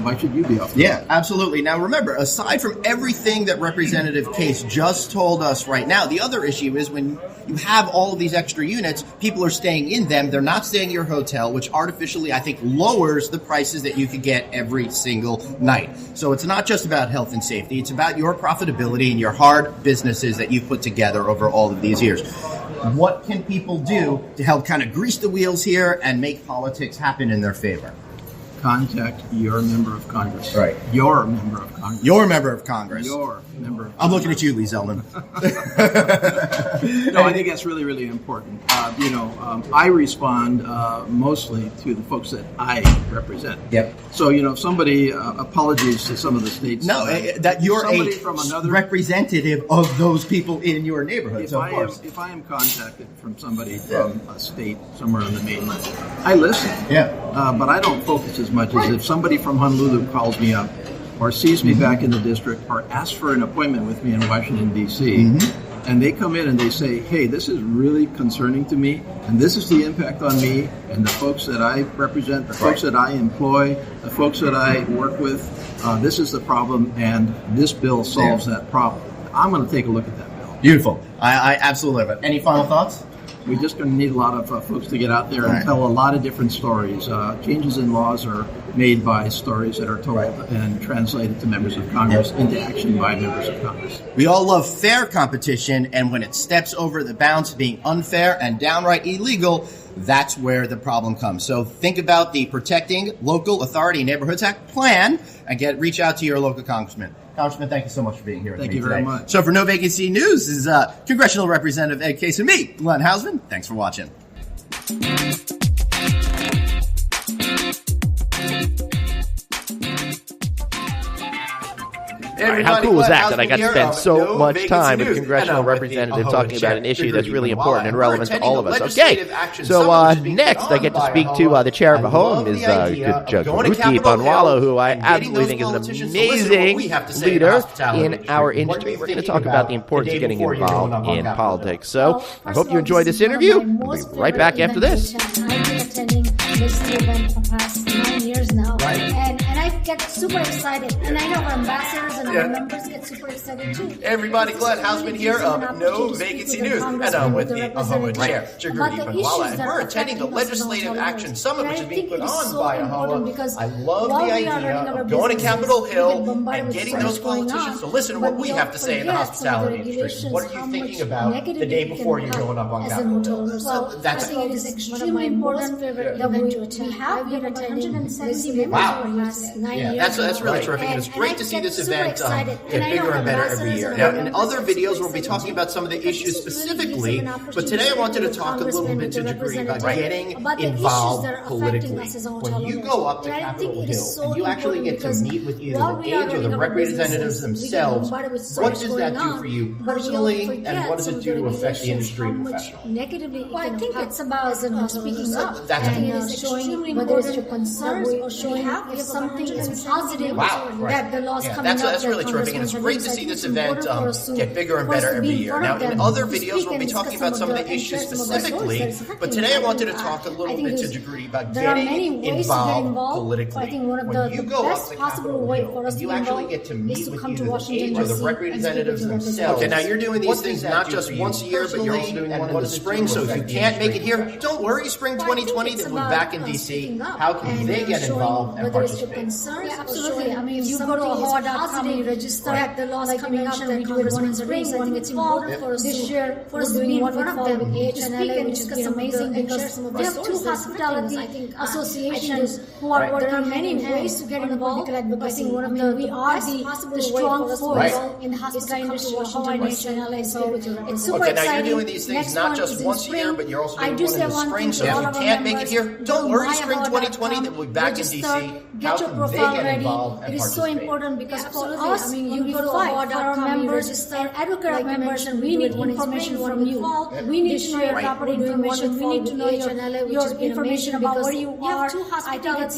Why should you be off of it? Yeah, absolutely. Now remember, aside from everything that Representative Case just told us right now, the other issue is when you have all of these extra units, people are staying in them. They're not staying in your hotel, which artificially, I think, lowers the prices that you could get every single night. So it's not just about health and safety. It's about your profitability and your hard businesses that you've put together over all of these years. What can people do to help kind of grease the wheels here and make politics happen in their favor? Contact your member of Congress. Right. Your member of Congress. Your member of Congress. Your member of Congress. I'm looking at you, Lee Zeldin. No, I think that's really, really important. I respond mostly to the folks that I represent. Yep. So, if somebody, apologies to some of the states. No, that you're somebody a from another representative of those people in your neighborhood. If I am contacted from somebody from a state somewhere on the mainland, I listen. Yeah. But I don't focus as much as if somebody from Honolulu calls me up or sees me back in the district or asks for an appointment with me in Washington, D.C., and they come in and they say, hey, this is really concerning to me, and this is the impact on me and the folks that I represent, the folks that I employ, the folks that I work with. This is the problem, and this bill solves that problem. I'm going to take a look at that bill. Beautiful. I absolutely love it. Any final thoughts? We're just going to need a lot of folks to get out there and tell a lot of different stories. Changes in laws are made by stories that are told and translated to members of Congress into action by members of Congress. We all love fair competition, and when it steps over the bounds of being unfair and downright illegal, that's where the problem comes. So think about the Protecting Local Authority Neighborhoods Act plan and reach out to your local congressman. Congressman, thank you so much for being here with me today. Thank you very much. So for No Vacancy News, this is Congressional Representative Ed Case and me, Glenn Hausman. Thanks for watching. How cool is that I got to spend so much time with congressional representative talking about an issue that's really important and relevant to all of us. Okay, so next I get to speak to the chair of AAHOA, Ms. Jagruti Panwala, who I absolutely think is an amazing leader in our industry. We're going to talk about the importance of getting involved in politics. So I hope you enjoyed this interview. We'll be right back after this. I've been attending this event for the past 9 years now, and I get super excited, and I know our ambassadors and our members get super excited too. Everybody, Glenn Hausman here of No Vacancy News, and I'm with the AAHOA Chair Jagruti Panwala, and we're attending the Legislative Action Summit, which is being put on by AAHOA. I love the idea of going to Capitol Hill and getting those politicians to listen to what we have to say in the hospitality industry. What are you thinking about the day before you're going up on Capitol Hill? So that's I think it is extremely important that we have been attending 170 members over the last 9 years. That's really terrific, and it's great to see this event get bigger and better every year. Now, in other videos, we'll be talking about some of the issues specifically, but today I wanted to talk a little bit to Jagruti about getting involved politically. When you go up to Capitol Hill and you actually get to meet with either the aides or the representatives themselves, what does that do for you personally, and what does it do to affect the industry professionally? Well, I think it's about speaking up. And showing whether it's your concerns or showing if something is positive that the law's coming up. That's really terrific, and it's great to see this event get bigger and better every year. Now, in other videos, we'll be talking about some of the issues specifically, but today I wanted to talk a little bit to Jagruti about getting involved politically. When you go up to Capitol Hill, you actually get to meet with either the aides or the representatives themselves. Okay, now you're doing these things not just once a year, but you're also doing one in the spring, so if you can't make it here, don't worry, spring 2020, then we're back in D.C. How can they get involved and participate? Absolutely. I mean, you go to AAHOA.com and you register. The law's coming up, we do it once a spring. I think it's important for us this year for us to be in front of them to speak and discuss amazing because we have two hospitality associations who are working. There are many ways to get involved. I think one of we are the strong force in the hospitality industry, Washington, D.C. and LA. So it's super exciting. Now you're doing these things not just once a year, but you're also doing one in the spring. So if you can't make it here, don't worry, spring 2020, then we'll be back in D.C. How can they profile get ready. involved and It is so participate? important because Absolutely. for us, I mean, when you we go to fight AAHOA.com, for our members register, and advocate like you members, mentioned, we need do it information once from you. We need to know your property information. We need to know your information about where you are. I think it's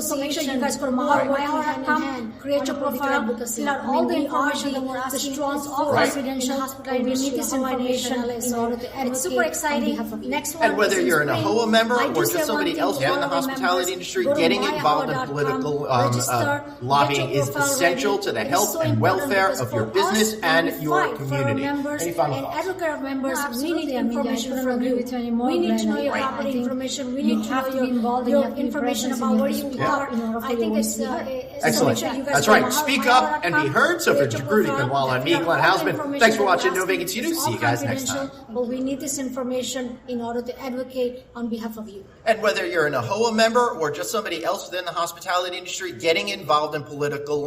so make sure you guys go to AAHOA.com, create your profile, fill out all the information that we're asking. It's all confidential. We need this information in order to advocate. It's super exciting. Next one. And whether is you're an spring. AAHOA member I or just just say one somebody thing else to in all the of our hospitality members. industry, Go to getting involved in AAHOA.com, political register, lobbying get your is profile essential ready. to the It is health so and important welfare because of your for business us, and we your fight for our community. members Any final and thoughts? advocate our members. We need Absolutely. I mean, I information couldn't from agree you. with you anymore, We need to Glenn. know your I property think information. We you need to have know to be involved and you your have to be information present about and where you you have to are. speak up in order for I your think voice it's to be heard. Excellent. so make sure you guys That's go right. to Speak up and be heard. So for create your Jagruti profile, Panwala and me, fill out Glenn all the Hausman, information thanks for that watching we're No asking. Vacancy News. It's See you all guys next time. confidential, but we need this information in order to advocate on behalf of you. And whether you're an AAHOA member or just somebody else within the hospitality industry, getting involved in political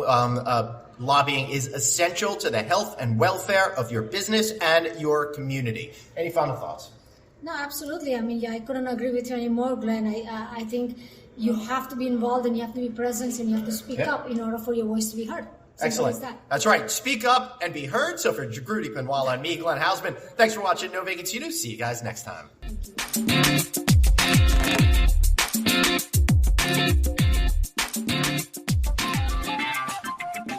lobbying is essential to the health and welfare of your business and your community. Any final thoughts? No, absolutely. I mean, I couldn't agree with you anymore, Glenn. I think you have to be involved and you have to be present and you have to speak up in order for your voice to be heard. Simple Excellent. as that. That's right. Speak up and be heard. So for Jagruti Panwala and me, Glenn Hausman, thanks for watching No Vacancy News. See you guys next time.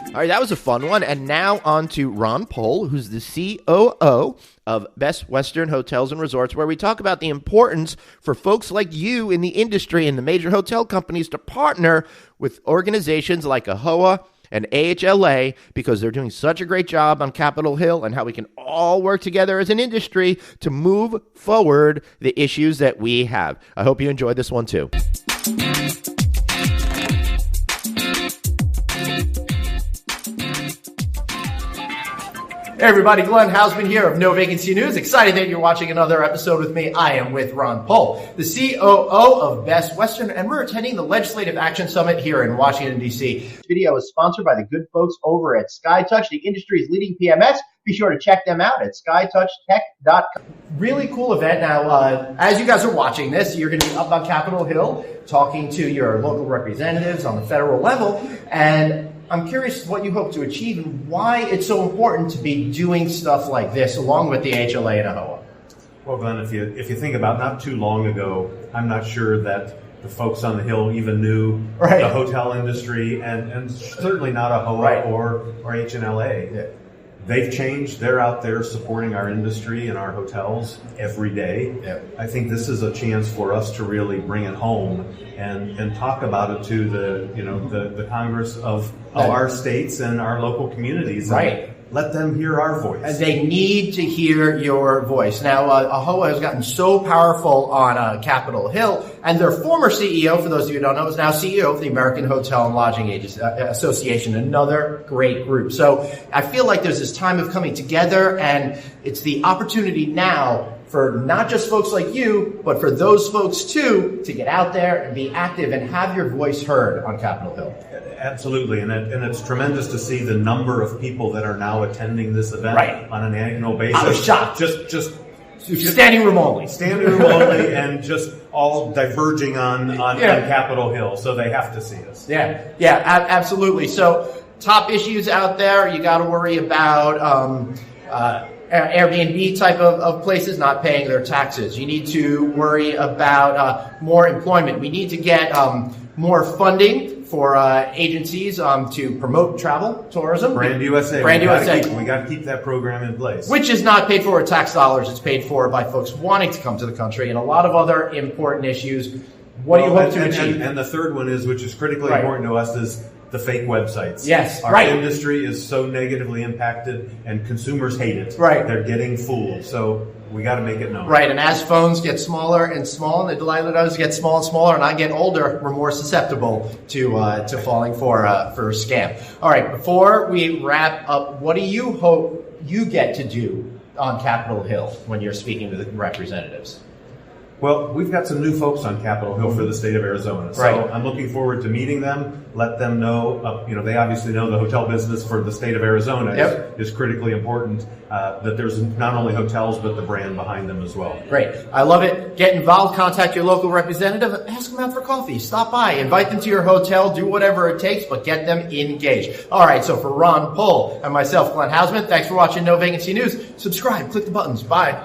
All right, that was a fun one. And now on to Ron Pohl, who's the COO of Best Western Hotels and Resorts, where we talk about the importance for folks like you in the industry and the major hotel companies to partner with organizations like AAHOA and AHLA because they're doing such a great job on Capitol Hill, and how we can all work together as an industry to move forward the issues that we have. I hope you enjoyed this one too. Hey everybody, Glenn Hausman here of No Vacancy News. Excited that you're watching another episode with me. I am with Ron Pohl, the COO of Best Western, and we're attending the Legislative Action Summit here in Washington, D.C. This video is sponsored by the good folks over at SkyTouch, the industry's leading PMS. Be sure to check them out at skytouchtech.com. Really cool event. Now, as you guys are watching this, you're going to be up on Capitol Hill talking to your local representatives on the federal level, and I'm curious what you hope to achieve and why it's so important to be doing stuff like this along with the HLA and AAHOA. Well, Glenn, if you think about not too long ago, I'm not sure that the folks on the Hill even knew the hotel industry, and certainly not AAHOA or HNLA. Yeah. They've changed. They're out there supporting our industry and our hotels every day. Yeah. I think this is a chance for us to really bring it home and talk about it to the Congress of our states and our local communities. Right. Let them hear our voice. And they need to hear your voice. Now, AAHOA has gotten so powerful on Capitol Hill, and their former CEO, for those of you who don't know, is now CEO of the American Hotel and Lodging Agents Association, another great group. So I feel like there's this time of coming together, and it's the opportunity now for not just folks like you, but for those folks too, to get out there and be active and have your voice heard on Capitol Hill. Absolutely, and it's tremendous to see the number of people that are now attending this event on an annual basis. I was shocked. Just standing room only. Standing room only, and just all diverging on Capitol Hill, so they have to see us. Yeah, absolutely. So top issues out there, you got to worry about Airbnb type of places not paying their taxes. You need to worry about more employment. We need to get more funding for agencies to promote travel, tourism. Brand USA. We got to keep that program in place. Which is not paid for with tax dollars. It's paid for by folks wanting to come to the country, and a lot of other important issues. What do you hope to achieve? And the third one is, which is critically important to us, is the fake websites. Yes, Our industry is so negatively impacted, and consumers hate it. Right. They're getting fooled. So we got to make it known. Right, and as phones get smaller and smaller, and the dilators get smaller and smaller, and I get older, we're more susceptible to falling for a scam. All right, before we wrap up, what do you hope you get to do on Capitol Hill when you're speaking to the representatives? Well, we've got some new folks on Capitol Hill for the state of Arizona. So I'm looking forward to meeting them, let them know, they obviously know the hotel business for the state of Arizona is critically important, that there's not only hotels, but the brand behind them as well. Great. I love it. Get involved, contact your local representative, ask them out for coffee, stop by, invite them to your hotel, do whatever it takes, but get them engaged. All right, so for Ron Pohl and myself, Glenn Hausman, thanks for watching No Vacancy News. Subscribe, click the buttons. Bye.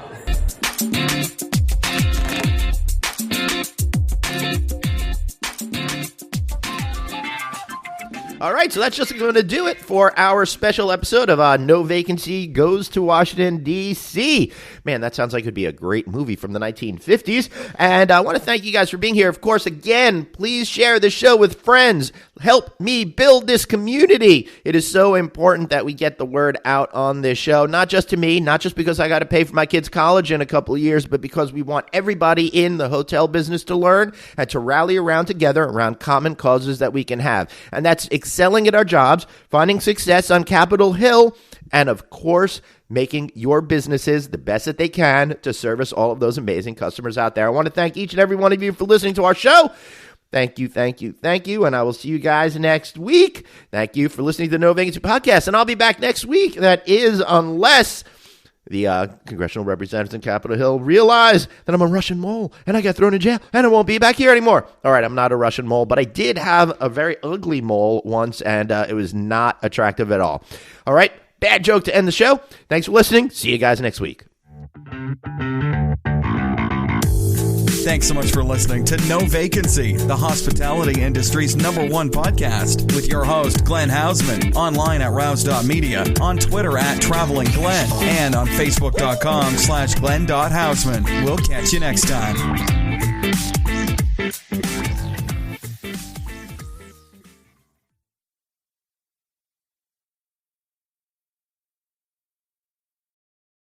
All right, so that's just going to do it for our special episode of No Vacancy Goes to Washington, D.C. Man, that sounds like it would be a great movie from the 1950s. And I want to thank you guys for being here. Of course, again, please share the show with friends. Help me build this community. It is so important that we get the word out on this show, not just to me, not just because I got to pay for my kids' college in a couple of years, but because we want everybody in the hotel business to learn and to rally around together around common causes that we can have. And that's excelling at our jobs, finding success on Capitol Hill, and of course, making your businesses the best that they can to service all of those amazing customers out there. I want to thank each and every one of you for listening to our show. Thank you, thank you, thank you, and I will see you guys next week. Thank you for listening to the No Vacancy Podcast, and I'll be back next week. That is, unless the Congressional Representatives in Capitol Hill realize that I'm a Russian mole, and I got thrown in jail, and I won't be back here anymore. All right, I'm not a Russian mole, but I did have a very ugly mole once, and it was not attractive at all. All right, bad joke to end the show. Thanks for listening. See you guys next week. Thanks so much for listening to No Vacancy, the hospitality industry's #1 podcast, with your host, Glenn Hausman, online at rouse.media, on Twitter at TravelingGlenn, and on Facebook.com/Glenn.Hausman. We'll catch you next time.